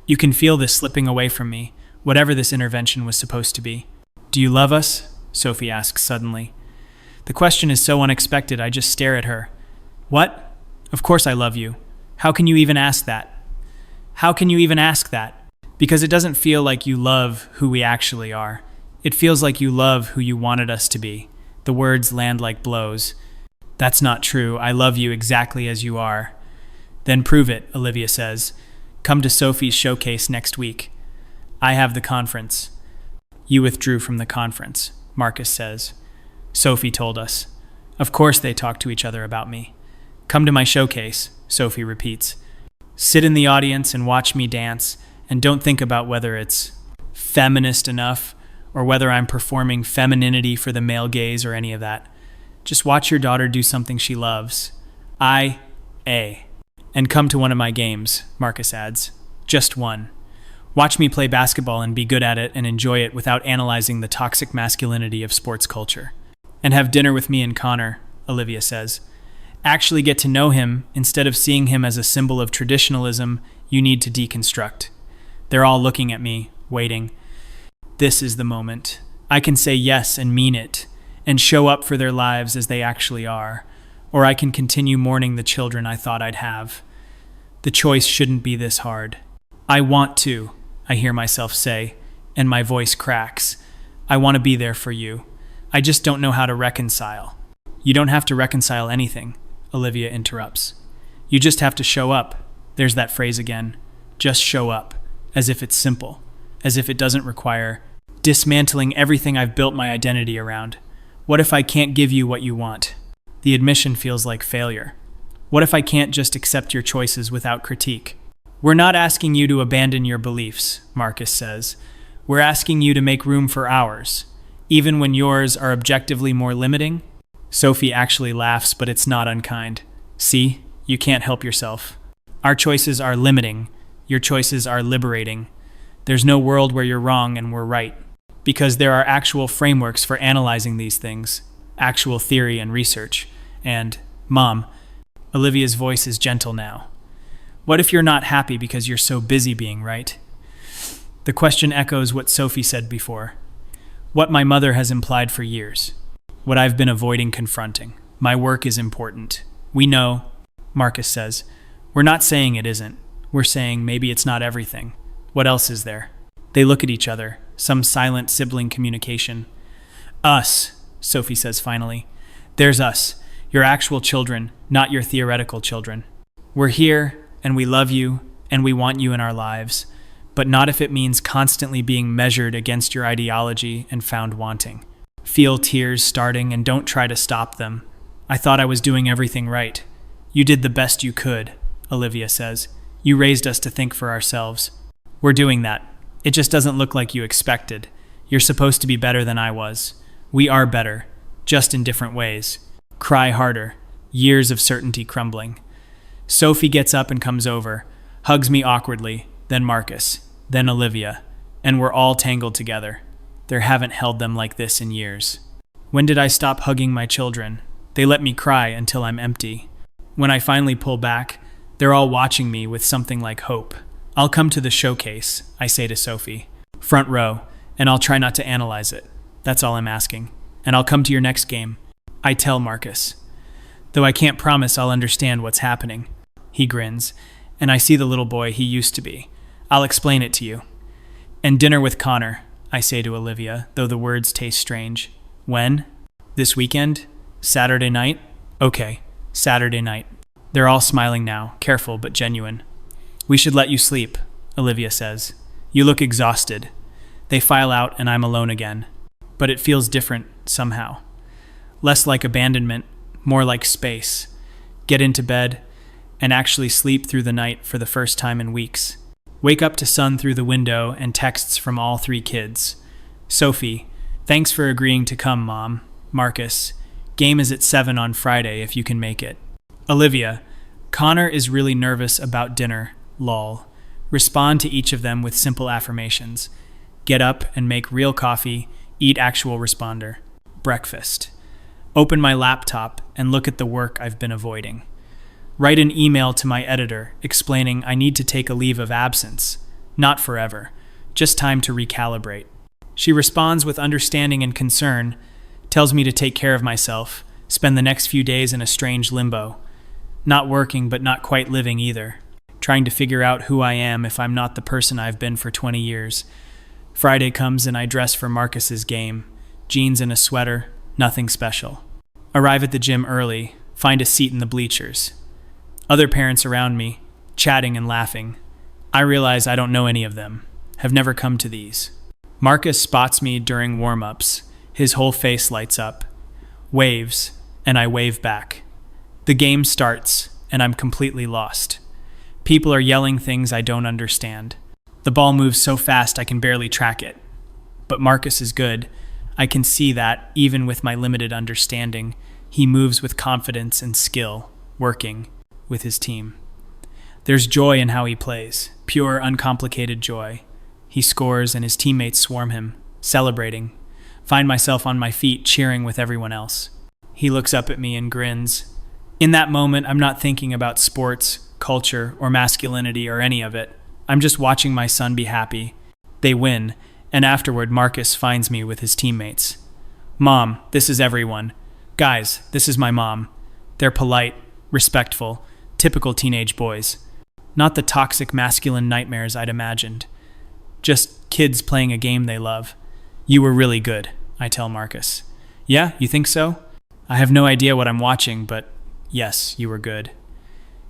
You can feel this slipping away from me, whatever this intervention was supposed to be. Do you love us? Sophie asks suddenly. The question is so unexpected, I just stare at her. What? Of course I love you. How can you even ask that? How can you even ask that? Because it doesn't feel like you love who we actually are. It feels like you love who you wanted us to be. The words land like blows. That's not true. I love you exactly as you are. Then prove it, Olivia says. Come to Sophie's showcase next week. I have the conference. You withdrew from the conference, Marcus says. Sophie told us. Of course they talk to each other about me. Come to my showcase, Sophie repeats. Sit in the audience and watch me dance, and don't think about whether it's feminist enough or whether I'm performing femininity for the male gaze or any of that. Just watch your daughter do something she loves. And come to one of my games, Marcus adds. Just one. Watch me play basketball and be good at it and enjoy it without analyzing the toxic masculinity of sports culture. And have dinner with me and Connor, Olivia says. Actually get to know him instead of seeing him as a symbol of traditionalism you need to deconstruct. They're all looking at me, waiting. This is the moment. I can say yes and mean it, and show up for their lives as they actually are. Or I can continue mourning the children I thought I'd have. The choice shouldn't be this hard. I want to, I hear myself say, and my voice cracks. I want to be there for you. I just don't know how to reconcile. You don't have to reconcile anything, Olivia interrupts. You just have to show up. There's that phrase again. Just show up. As if it's simple. As if it doesn't require dismantling everything I've built my identity around. What if I can't give you what you want? The admission feels like failure. What if I can't just accept your choices without critique? We're not asking you to abandon your beliefs, Marcus says. We're asking you to make room for ours, even when yours are objectively more limiting. Sophie actually laughs, but it's not unkind. See, you can't help yourself. Our choices are limiting. Your choices are liberating. There's no world where you're wrong and we're right. Because there are actual frameworks for analyzing these things, actual theory and research. And, Mom, Olivia's voice is gentle now. What if you're not happy because you're so busy being right? The question echoes what Sophie said before. What my mother has implied for years. What I've been avoiding confronting. My work is important. We know, Marcus says. We're not saying it isn't. We're saying maybe it's not everything. What else is there? They look at each other, some silent sibling communication. Us, Sophie says finally. There's us, your actual children, not your theoretical children. We're here, and we love you, and we want you in our lives. but not if it means constantly being measured against your ideology and found wanting. Feel tears starting and don't try to stop them. I thought I was doing everything right. You did the best you could, Olivia says. You raised us to think for ourselves. We're doing that. It just doesn't look like you expected. You're supposed to be better than I was. We are better, just in different ways. Cry harder. Years of certainty crumbling. Sophie gets up and comes over, hugs me awkwardly, then Marcus, then Olivia, and we're all tangled together. There haven't held them like this in years. When did I stop hugging my children? They let me cry until I'm empty. When I finally pull back, they're all watching me with something like hope. I'll come to the showcase, I say to Sophie. Front row, and I'll try not to analyze it. That's all I'm asking. And I'll come to your next game. I tell Marcus. Though I can't promise I'll understand what's happening. He grins, and I see the little boy he used to be. I'll explain it to you. And dinner with Connor, I say to Olivia, though the words taste strange. When? This weekend? Saturday night? Okay, Saturday night. They're all smiling now, careful but genuine. We should let you sleep, Olivia says. You look exhausted. They file out and I'm alone again. But it feels different, somehow. Less like abandonment, more like space. Get into bed, and actually sleep through the night for the first time in weeks. Wake up to sun through the window and texts from all 3 kids. Sophie, thanks for agreeing to come, Mom. Marcus, game is at 7 on Friday if you can make it. Olivia, Connor is really nervous about dinner, lol. Respond to each of them with simple affirmations. Get up and make real coffee, eat actual responder. Breakfast. Open my laptop and look at the work I've been avoiding. Write an email to my editor explaining I need to take a leave of absence. Not forever. Just time to recalibrate. She responds with understanding and concern, tells me to take care of myself, spend the next few days in a strange limbo. Not working, but not quite living either. Trying to figure out who I am if I'm not the person I've been for 20 years. Friday comes and I dress for Marcus's game. Jeans and a sweater, nothing special. Arrive at the gym early, find a seat in the bleachers. Other parents around me, chatting and laughing. I realize I don't know any of them, have never come to these. Marcus spots me during warm-ups. His whole face lights up. Waves, and I wave back. The game starts, and I'm completely lost. People are yelling things I don't understand. The ball moves so fast I can barely track it. But Marcus is good. I can see that, even with my limited understanding, he moves with confidence and skill, working with his team. There's joy in how he plays, pure, uncomplicated joy. He scores and his teammates swarm him, celebrating. Find myself on my feet, cheering with everyone else. He looks up at me and grins. In that moment, I'm not thinking about sports, culture, or masculinity or any of it. I'm just watching my son be happy. They win, and afterward Marcus finds me with his teammates. Mom, this is everyone. Guys, this is my mom. They're polite, respectful, typical teenage boys. Not the toxic masculine nightmares I'd imagined. Just kids playing a game they love. You were really good, I tell Marcus. Yeah, you think so? I have no idea what I'm watching, but yes, you were good.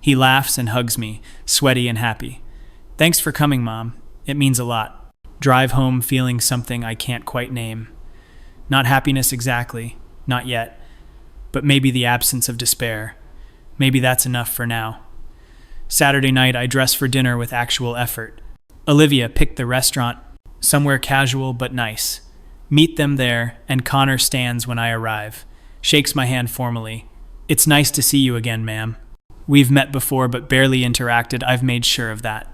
He laughs and hugs me, sweaty and happy. Thanks for coming, Mom. It means a lot. Drive home feeling something I can't quite name. Not happiness exactly, not yet, but maybe the absence of despair. Maybe that's enough for now. Saturday night, I dress for dinner with actual effort. Olivia picked the restaurant, somewhere casual but nice. Meet them there, and Connor stands when I arrive. Shakes my hand formally. It's nice to see you again, ma'am. We've met before but barely interacted. I've made sure of that.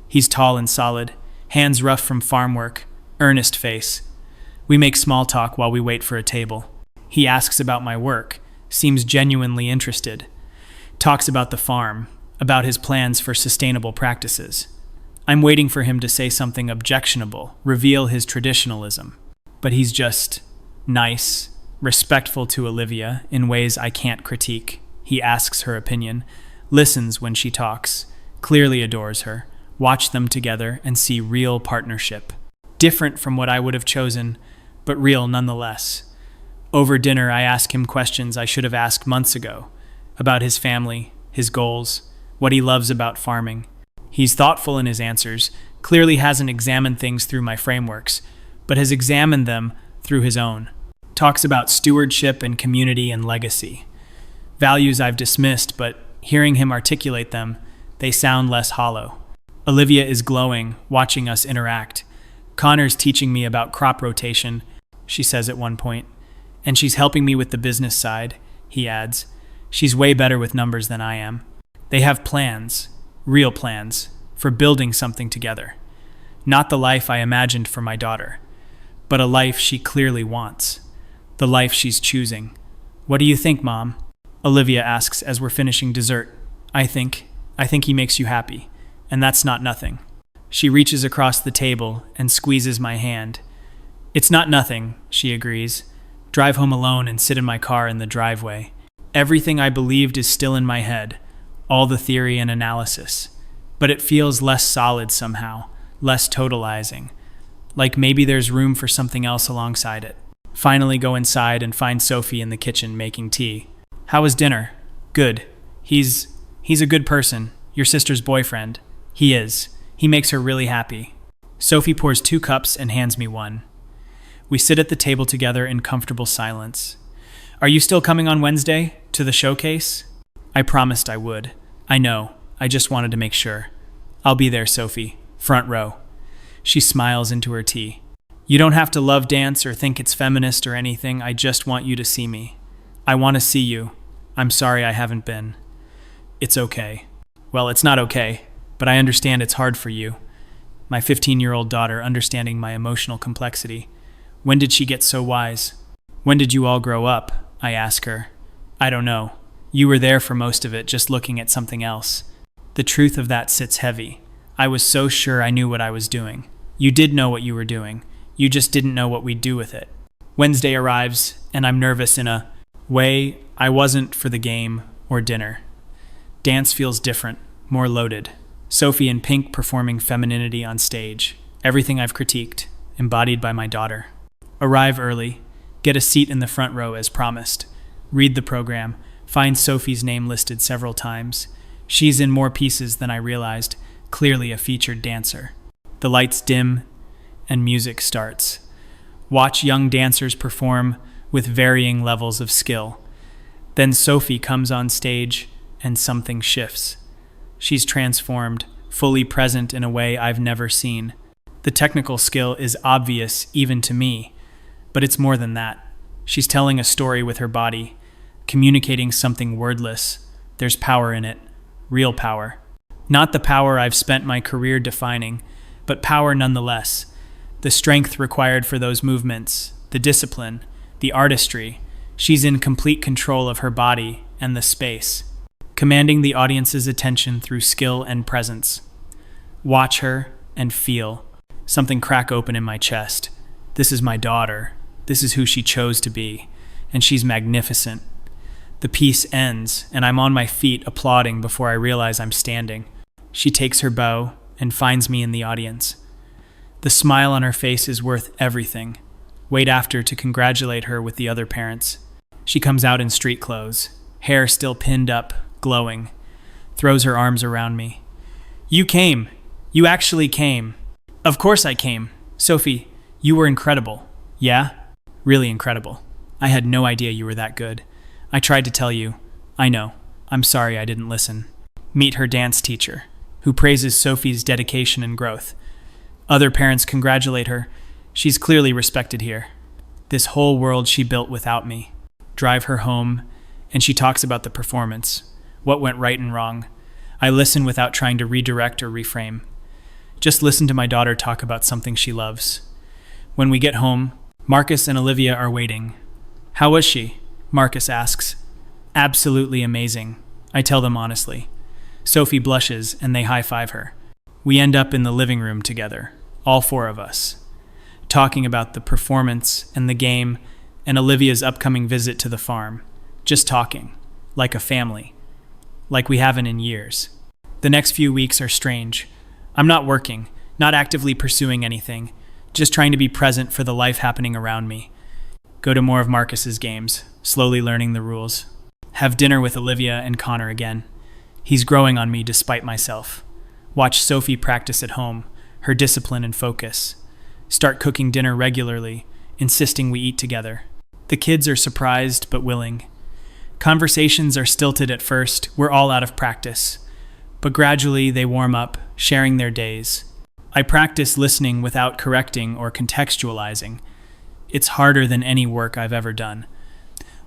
He's tall and solid, hands rough from farm work, earnest face. We make small talk while we wait for a table. He asks about my work, seems genuinely interested. Talks about the farm, about his plans for sustainable practices. I'm waiting for him to say something objectionable, reveal his traditionalism. But he's just nice, respectful to Olivia in ways I can't critique. He asks her opinion, listens when she talks, clearly adores her. Watch them together and see real partnership. Different from what I would have chosen, but real nonetheless. Over dinner, I ask him questions I should have asked months ago, about his family, his goals, what he loves about farming. He's thoughtful in his answers, Clearly hasn't examined things through my frameworks, but has examined them through his own. Talks about stewardship and community and legacy. Values I've dismissed, but hearing him articulate them, they sound less hollow. Olivia is glowing, watching us interact. Connor's teaching me about crop rotation, she says at one point. And she's helping me with the business side, he adds. She's way better with numbers than I am. They have plans, real plans, for building something together. Not the life I imagined for my daughter, but a life she clearly wants. The life she's choosing. What do you think, Mom? Olivia asks as we're finishing dessert. I think he makes you happy, and that's not nothing. She reaches across the table and squeezes my hand. It's not nothing, she agrees. Drive home alone and sit in my car in the driveway. Everything I believed is still in my head, all the theory and analysis. But it feels less solid somehow, less totalizing. Like maybe there's room for something else alongside it. Finally go inside and find Sophie in the kitchen making tea. How was dinner? Good. He's a good person. Your sister's boyfriend. He is. He makes her really happy. Sophie pours 2 cups and hands me one. We sit at the table together in comfortable silence. Are you still coming on Wednesday to the showcase? I promised I would. I know. I just wanted to make sure. I'll be there, Sophie. Front row. She smiles into her tea. You don't have to love dance or think it's feminist or anything. I just want you to see me. I want to see you. I'm sorry I haven't been. It's okay. Well, it's not okay, but I understand it's hard for you. My 15-year-old daughter understanding my emotional complexity. When did she get so wise? When did you all grow up? I ask her. I don't know. You were there for most of it, just looking at something else. The truth of that sits heavy. I was so sure I knew what I was doing. You did know what you were doing. You just didn't know what we'd do with it. Wednesday arrives, and I'm nervous in a way I wasn't for the game or dinner. Dance feels different, more loaded. Sophie in pink performing femininity on stage. Everything I've critiqued, embodied by my daughter. Arrive early, get a seat in the front row as promised. Read the program, find Sophie's name listed several times. She's in more pieces than I realized, clearly a featured dancer. The lights dim and music starts. Watch young dancers perform with varying levels of skill. Then Sophie comes on stage and something shifts. She's transformed, fully present in a way I've never seen. The technical skill is obvious even to me, but it's more than that. She's telling a story with her body, communicating something wordless. There's power in it, real power. Not the power I've spent my career defining, but power nonetheless. The strength required for those movements, the discipline, the artistry. She's in complete control of her body and the space, commanding the audience's attention through skill and presence. Watch her and feel. Something crack open in my chest. This is my daughter. This is who she chose to be, and she's magnificent. The piece ends, and I'm on my feet applauding before I realize I'm standing. She takes her bow and finds me in the audience. The smile on her face is worth everything. Wait after to congratulate her with the other parents. She comes out in street clothes, hair still pinned up, glowing, throws her arms around me. You came. You actually came. Of course I came. Sophie, you were incredible. Yeah? Really incredible. I had no idea you were that good. I tried to tell you. I know. I'm sorry I didn't listen. Meet her dance teacher, who praises Sophie's dedication and growth. Other parents congratulate her. She's clearly respected here. This whole world she built without me. Drive her home, and she talks about the performance, what went right and wrong. I listen without trying to redirect or reframe. Just listen to my daughter talk about something she loves. When we get home, Marcus and Olivia are waiting. How was she? Marcus asks. Absolutely amazing, I tell them honestly. Sophie blushes and they high-five her. We end up in the living room together, all 4 of us, talking about the performance and the game and Olivia's upcoming visit to the farm. Just talking, like a family, like we haven't in years. The next few weeks are strange. I'm not working, not actively pursuing anything, just trying to be present for the life happening around me. Go to more of Marcus's games, slowly learning the rules. Have dinner with Olivia and Connor again. He's growing on me despite myself. Watch Sophie practice at home, her discipline and focus. Start cooking dinner regularly, insisting we eat together. The kids are surprised but willing. Conversations are stilted at first, we're all out of practice. But gradually they warm up, sharing their days. I practice listening without correcting or contextualizing. It's harder than any work I've ever done.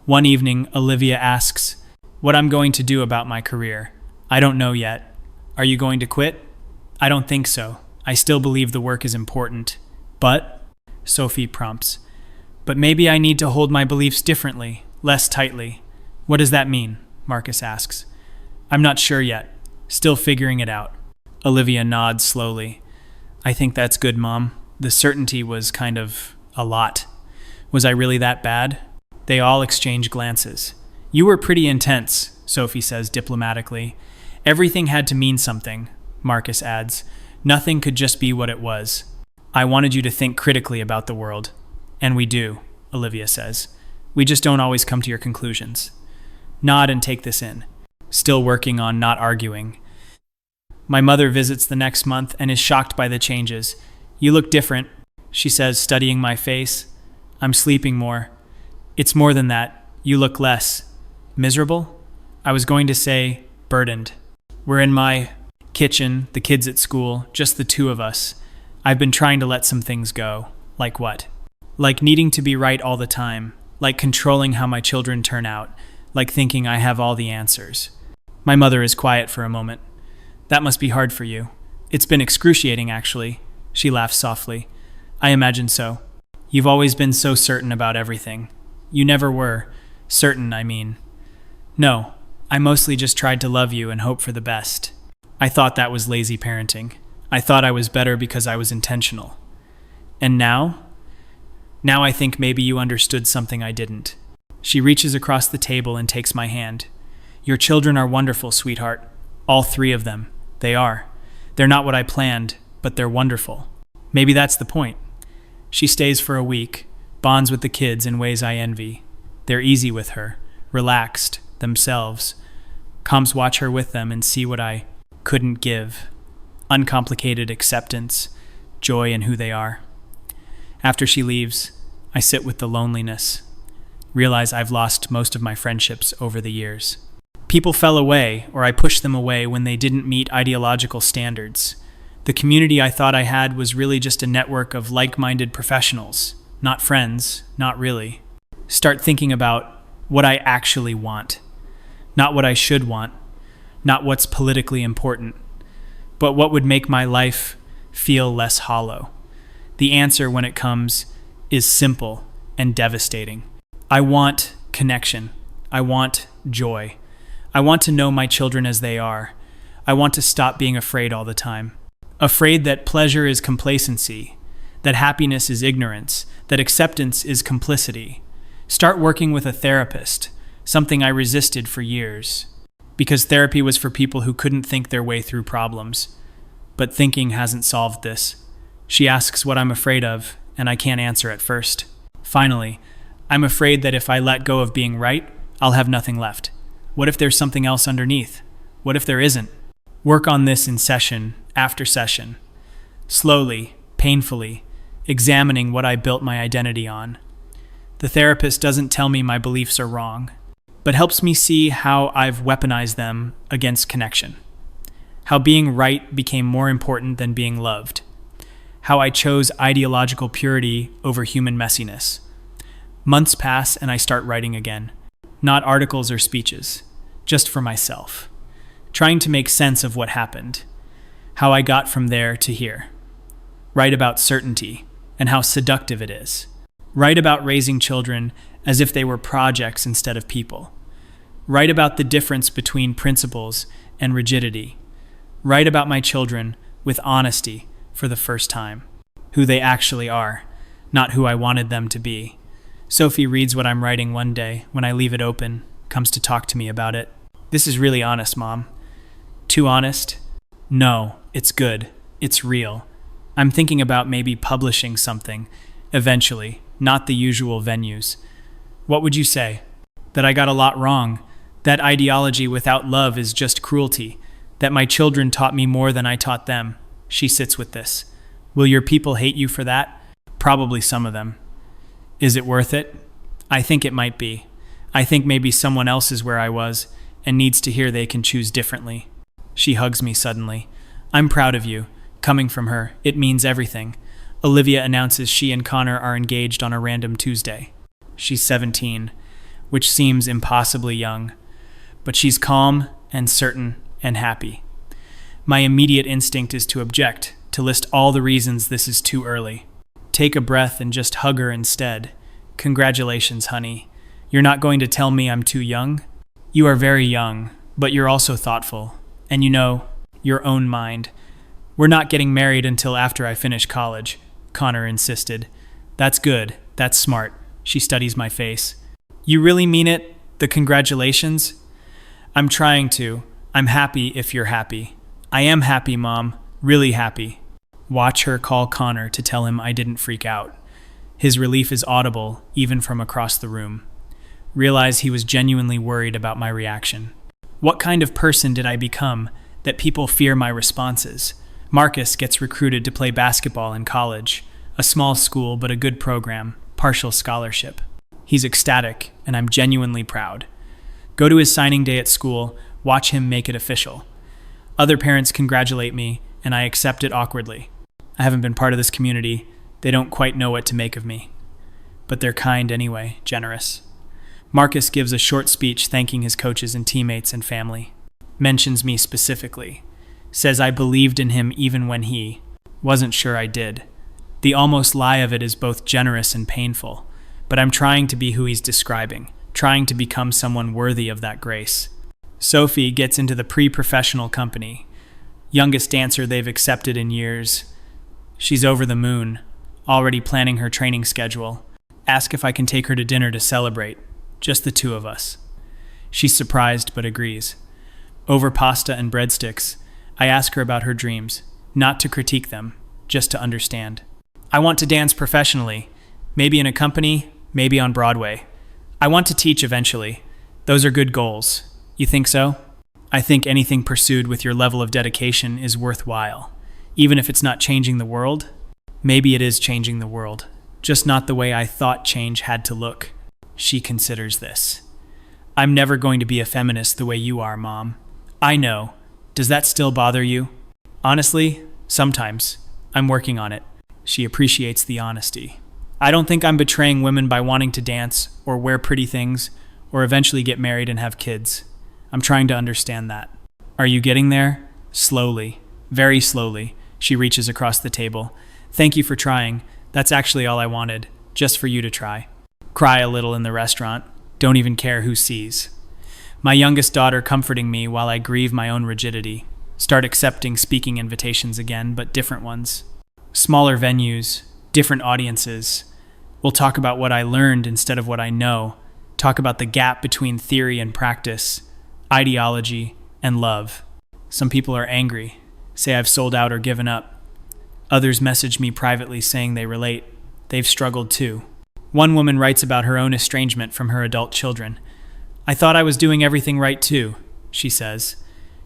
One evening, Olivia asks, what I'm going to do about my career. I don't know yet. Are you going to quit? I don't think so. I still believe the work is important. But, Sophie prompts, but maybe I need to hold my beliefs differently, less tightly. What does that mean? Marcus asks. I'm not sure yet. Still figuring it out. Olivia nods slowly. I think that's good, Mom. The certainty was kind of a lot. Was I really that bad? They all exchange glances. You were pretty intense, Sophie says diplomatically. Everything had to mean something, Marcus adds. Nothing could just be what it was. I wanted you to think critically about the world. And we do, Olivia says. We just don't always come to your conclusions. Nod and take this in. Still working on not arguing. My mother visits the next month and is shocked by the changes. You look different, she says, studying my face. I'm sleeping more. It's more than that. You look less. Miserable? I was going to say burdened. We're in my kitchen, the kids at school, just the two of us. I've been trying to let some things go. Like what? Like needing to be right all the time. Like controlling how my children turn out. Like thinking I have all the answers. My mother is quiet for a moment. That must be hard for you. It's been excruciating, actually. She laughs softly. I imagine so. You've always been so certain about everything. You never were. Certain, I mean. No, I mostly just tried to love you and hope for the best. I thought that was lazy parenting. I thought I was better because I was intentional. And now? Now I think maybe you understood something I didn't. She reaches across the table and takes my hand. Your children are wonderful, sweetheart. All three of them. They are. They're not what I planned, but they're wonderful. Maybe that's the point. She stays for a week, bonds with the kids in ways I envy. They're easy with her, relaxed, themselves. Coms watch her with them and see what I couldn't give. Uncomplicated acceptance, joy in who they are. After she leaves, I sit with the loneliness. Realize I've lost most of my friendships over the years. People fell away, or I pushed them away when they didn't meet ideological standards. The community I thought I had was really just a network of like-minded professionals. Not friends, not really. Start thinking about what I actually want. Not what I should want. Not what's politically important. But what would make my life feel less hollow. The answer, when it comes, is simple and devastating. I want connection. I want joy. I want to know my children as they are. I want to stop being afraid all the time. Afraid that pleasure is complacency, that happiness is ignorance, that acceptance is complicity. Start working with a therapist, something I resisted for years. Because therapy was for people who couldn't think their way through problems. But thinking hasn't solved this. She asks what I'm afraid of, and I can't answer at first. Finally, I'm afraid that if I let go of being right, I'll have nothing left. What if there's something else underneath? What if there isn't? Work on this in session after session. Slowly, painfully, examining what I built my identity on. The therapist doesn't tell me my beliefs are wrong, but helps me see how I've weaponized them against connection. How being right became more important than being loved. How I chose ideological purity over human messiness. Months pass and I start writing again. Not articles or speeches, just for myself. Trying to make sense of what happened. How I got from there to here. Write about certainty and how seductive it is. Write about raising children as if they were projects instead of people. Write about the difference between principles and rigidity. Write about my children with honesty for the first time. Who they actually are, not who I wanted them to be. Sophie reads what I'm writing one day when I leave it open, comes to talk to me about it. This is really honest, Mom. Too honest? No, it's good. It's real. I'm thinking about maybe publishing something, eventually, not the usual venues. What would you say? That I got a lot wrong, that ideology without love is just cruelty, that my children taught me more than I taught them. She sits with this. Will your people hate you for that? Probably some of them. Is it worth it? I think it might be. I think maybe someone else is where I was and needs to hear they can choose differently. She hugs me suddenly. I'm proud of you. Coming from her, it means everything. Olivia announces she and Connor are engaged on a random Tuesday. She's 17, which seems impossibly young, but she's calm and certain and happy. My immediate instinct is to object, to list all the reasons this is too early. Take a breath and just hug her instead. Congratulations, honey. You're not going to tell me I'm too young? You are very young, but you're also thoughtful. And you know, your own mind. We're not getting married until after I finish college, Connor insisted. That's good. That's smart. She studies my face. You really mean it? The congratulations? I'm trying to. I'm happy if you're happy. I am happy, Mom. Really happy. Watch her call Connor to tell him I didn't freak out. His relief is audible, even from across the room. Realize he was genuinely worried about my reaction. What kind of person did I become that people fear my responses? Marcus gets recruited to play basketball in college. A small school, but a good program. Partial scholarship. He's ecstatic, and I'm genuinely proud. Go to his signing day at school, watch him make it official. Other parents congratulate me, and I accept it awkwardly. I haven't been part of this community. They don't quite know what to make of me. But they're kind anyway, generous. Marcus gives a short speech thanking his coaches and teammates and family. Mentions me specifically. Says I believed in him even when he wasn't sure I did. The almost lie of it is both generous and painful, but I'm trying to be who he's describing, trying to become someone worthy of that grace. Sophie gets into the pre-professional company. Youngest dancer they've accepted in years. She's over the moon, already planning her training schedule. Ask if I can take her to dinner to celebrate, just the two of us. She's surprised but agrees. Over pasta and breadsticks, I ask her about her dreams, not to critique them, just to understand. I want to dance professionally, maybe in a company, maybe on Broadway. I want to teach eventually. Those are good goals. You think so? I think anything pursued with your level of dedication is worthwhile. Even if it's not changing the world, maybe it is changing the world. Just not the way I thought change had to look. She considers this. I'm never going to be a feminist the way you are, Mom. I know. Does that still bother you? Honestly, sometimes. I'm working on it. She appreciates the honesty. I don't think I'm betraying women by wanting to dance or wear pretty things or eventually get married and have kids. I'm trying to understand that. Are you getting there? Slowly. Very slowly. She reaches across the table. Thank you for trying. That's actually all I wanted. Just for you to try. Cry a little in the restaurant. Don't even care who sees. My youngest daughter comforting me while I grieve my own rigidity. Start accepting speaking invitations again, but different ones. Smaller venues, different audiences. We'll talk about what I learned instead of what I know. Talk about the gap between theory and practice, ideology and love. Some people are angry, say I've sold out or given up. Others message me privately saying they relate. They've struggled too. One woman writes about her own estrangement from her adult children. I thought I was doing everything right too, she says.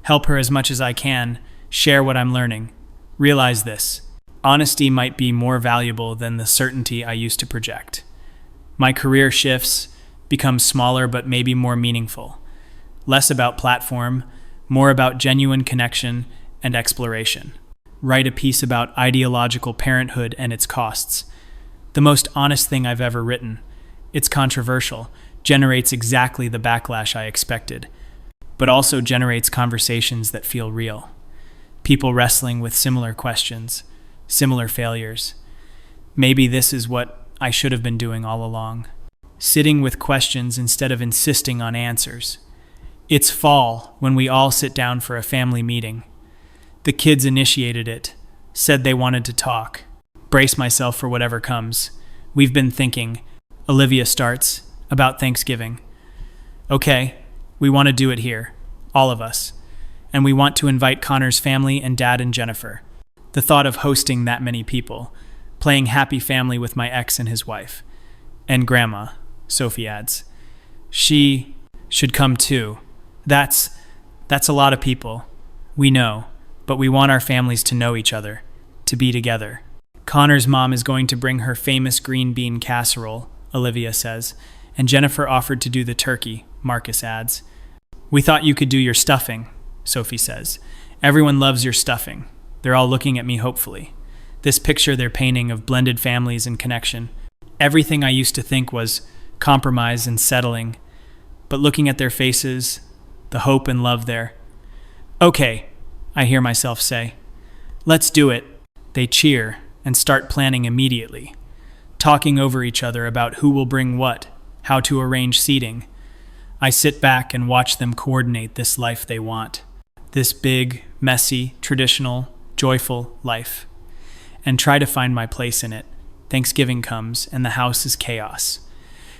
Help her as much as I can, share what I'm learning. Realize this. Honesty might be more valuable than the certainty I used to project. My career shifts, become smaller but maybe more meaningful. Less about platform, more about genuine connection and exploration. Write a piece about ideological parenthood and its costs. The most honest thing I've ever written. It's controversial, generates exactly the backlash I expected, but also generates conversations that feel real. People wrestling with similar questions, similar failures. Maybe this is what I should have been doing all along. Sitting with questions instead of insisting on answers. It's fall when we all sit down for a family meeting. The kids initiated it, said they wanted to talk. Brace myself for whatever comes. We've been thinking, Olivia starts, about Thanksgiving. Okay, we want to do it here, all of us. And we want to invite Connor's family and Dad and Jennifer. The thought of hosting that many people, playing happy family with my ex and his wife. And Grandma, Sophie adds. She should come too. That's a lot of people. We know, but we want our families to know each other, to be together. Connor's mom is going to bring her famous green bean casserole, Olivia says, and Jennifer offered to do the turkey, Marcus adds. We thought you could do your stuffing, Sophie says. Everyone loves your stuffing. They're all looking at me hopefully. This picture they're painting of blended families and connection. Everything I used to think was compromise and settling. But looking at their faces, the hope and love there. Okay, I hear myself say. Let's do it. They cheer and start planning immediately, talking over each other about who will bring what, how to arrange seating. I sit back and watch them coordinate this life they want. This big, messy, traditional, joyful life. And try to find my place in it. Thanksgiving comes and the house is chaos.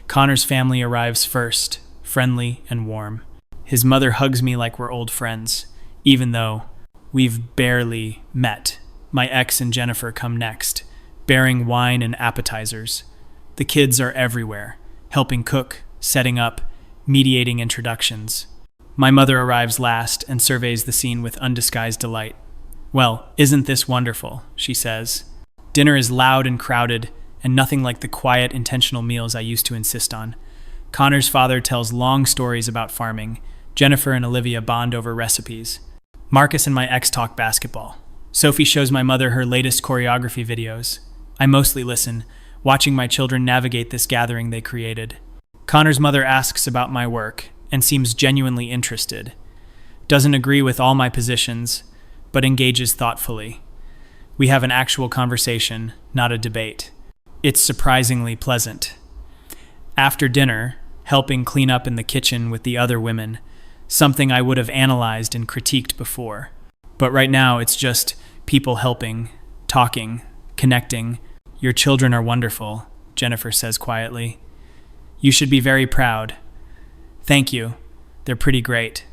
Connor's family arrives first, friendly and warm. His mother hugs me like we're old friends, even though we've barely met. My ex and Jennifer come next, bearing wine and appetizers. The kids are everywhere, helping cook, setting up, mediating introductions. My mother arrives last and surveys the scene with undisguised delight. Well, isn't this wonderful, she says. Dinner is loud and crowded, and nothing like the quiet, intentional meals I used to insist on. Connor's father tells long stories about farming. Jennifer and Olivia bond over recipes. Marcus and my ex talk basketball. Sophie shows my mother her latest choreography videos. I mostly listen, watching my children navigate this gathering they created. Connor's mother asks about my work and seems genuinely interested. Doesn't agree with all my positions, but engages thoughtfully. We have an actual conversation, not a debate. It's surprisingly pleasant. After dinner, helping clean up in the kitchen with the other women, something I would have analyzed and critiqued before. But right now, it's just people helping, talking, connecting. Your children are wonderful, Jennifer says quietly. You should be very proud. Thank you. They're pretty great.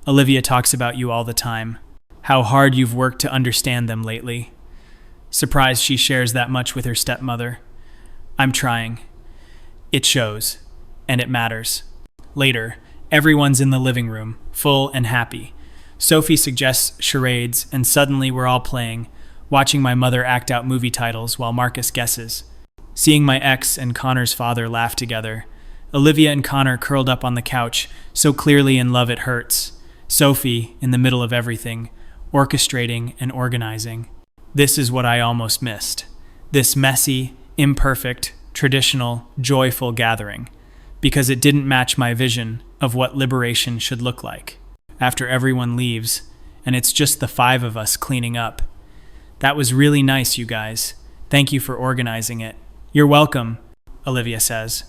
Olivia talks about you all the time. How hard you've worked to understand them lately. Surprised she shares that much with her stepmother. I'm trying. It shows, and it matters. Later, everyone's in the living room, full and happy. Sophie suggests charades, and suddenly we're all playing, watching my mother act out movie titles while Marcus guesses. Seeing my ex and Connor's father laugh together. Olivia and Connor curled up on the couch, so clearly in love it hurts. Sophie, in the middle of everything, orchestrating and organizing. This is what I almost missed. This messy, imperfect, traditional, joyful gathering. Because it didn't match my vision of what liberation should look like. After everyone leaves, and it's just the 5 of us cleaning up. That was really nice, you guys. Thank you for organizing it. You're welcome, Olivia says.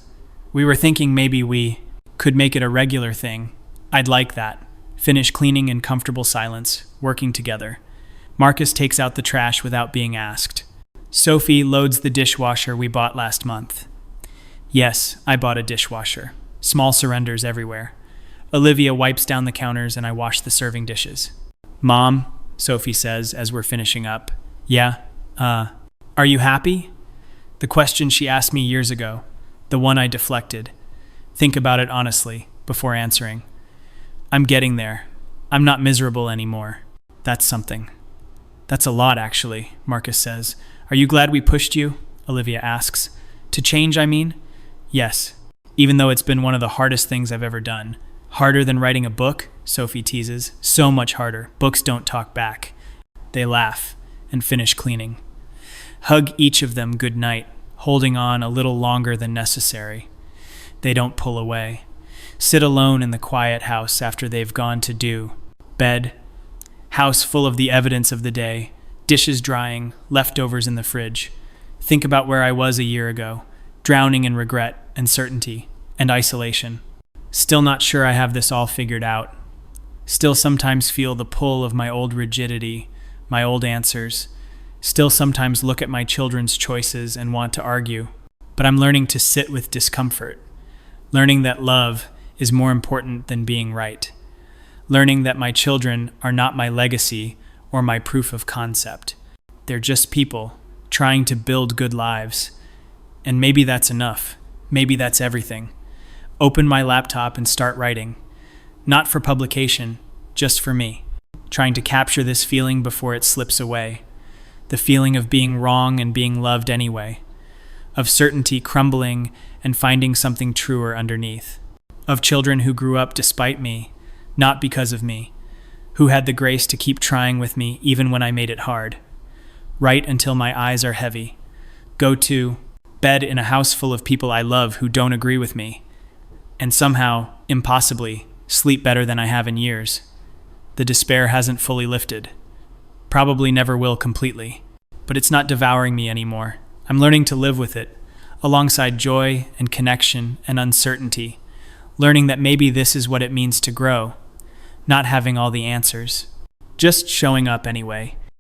We were thinking maybe we could make it a regular thing. I'd like that. Finish cleaning in comfortable silence, working together. Marcus takes out the trash without being asked. Sophie loads the dishwasher we bought last month. Yes, I bought a dishwasher. Small surrenders everywhere. Olivia wipes down the counters and I wash the serving dishes. Mom, Sophie says as we're finishing up. Yeah, are you happy? The question she asked me years ago. The one I deflected. Think about it honestly before answering. I'm getting there. I'm not miserable anymore. That's something. That's a lot, actually, Marcus says. Are you glad we pushed you? Olivia asks. To change, I mean? Yes, even though it's been one of the hardest things I've ever done. Harder than writing a book, Sophie teases. So much harder. Books don't talk back. They laugh and finish cleaning. Hug each of them good night, holding on a little longer than necessary. They don't pull away. Sit alone in the quiet house after they've gone to do. Bed. House full of the evidence of the day. Dishes drying, leftovers in the fridge. Think about where I was a year ago, drowning in regret, uncertainty, and isolation. Still not sure I have this all figured out. Still sometimes feel the pull of my old rigidity, my old answers. Still sometimes look at my children's choices and want to argue. But I'm learning to sit with discomfort. Learning that love is more important than being right. Learning that my children are not my legacy or my proof of concept. They're just people trying to build good lives. And maybe that's enough. Maybe that's everything. Open my laptop and start writing. Not for publication, just for me. Trying to capture this feeling before it slips away. the feeling of being wrong and being loved anyway, of certainty crumbling and finding something truer underneath, of children who grew up despite me, not because of me, who had the grace to keep trying with me even when I made it hard. Write until my eyes are heavy. Go to bed in a house full of people I love who don't agree with me, and somehow, impossibly, sleep better than I have in years. The despair hasn't fully lifted. Probably never will completely. But it's not devouring me anymore. I'm learning to live with it, alongside joy and connection and uncertainty, learning that maybe this is what it means to grow, not having all the answers, just showing up anyway,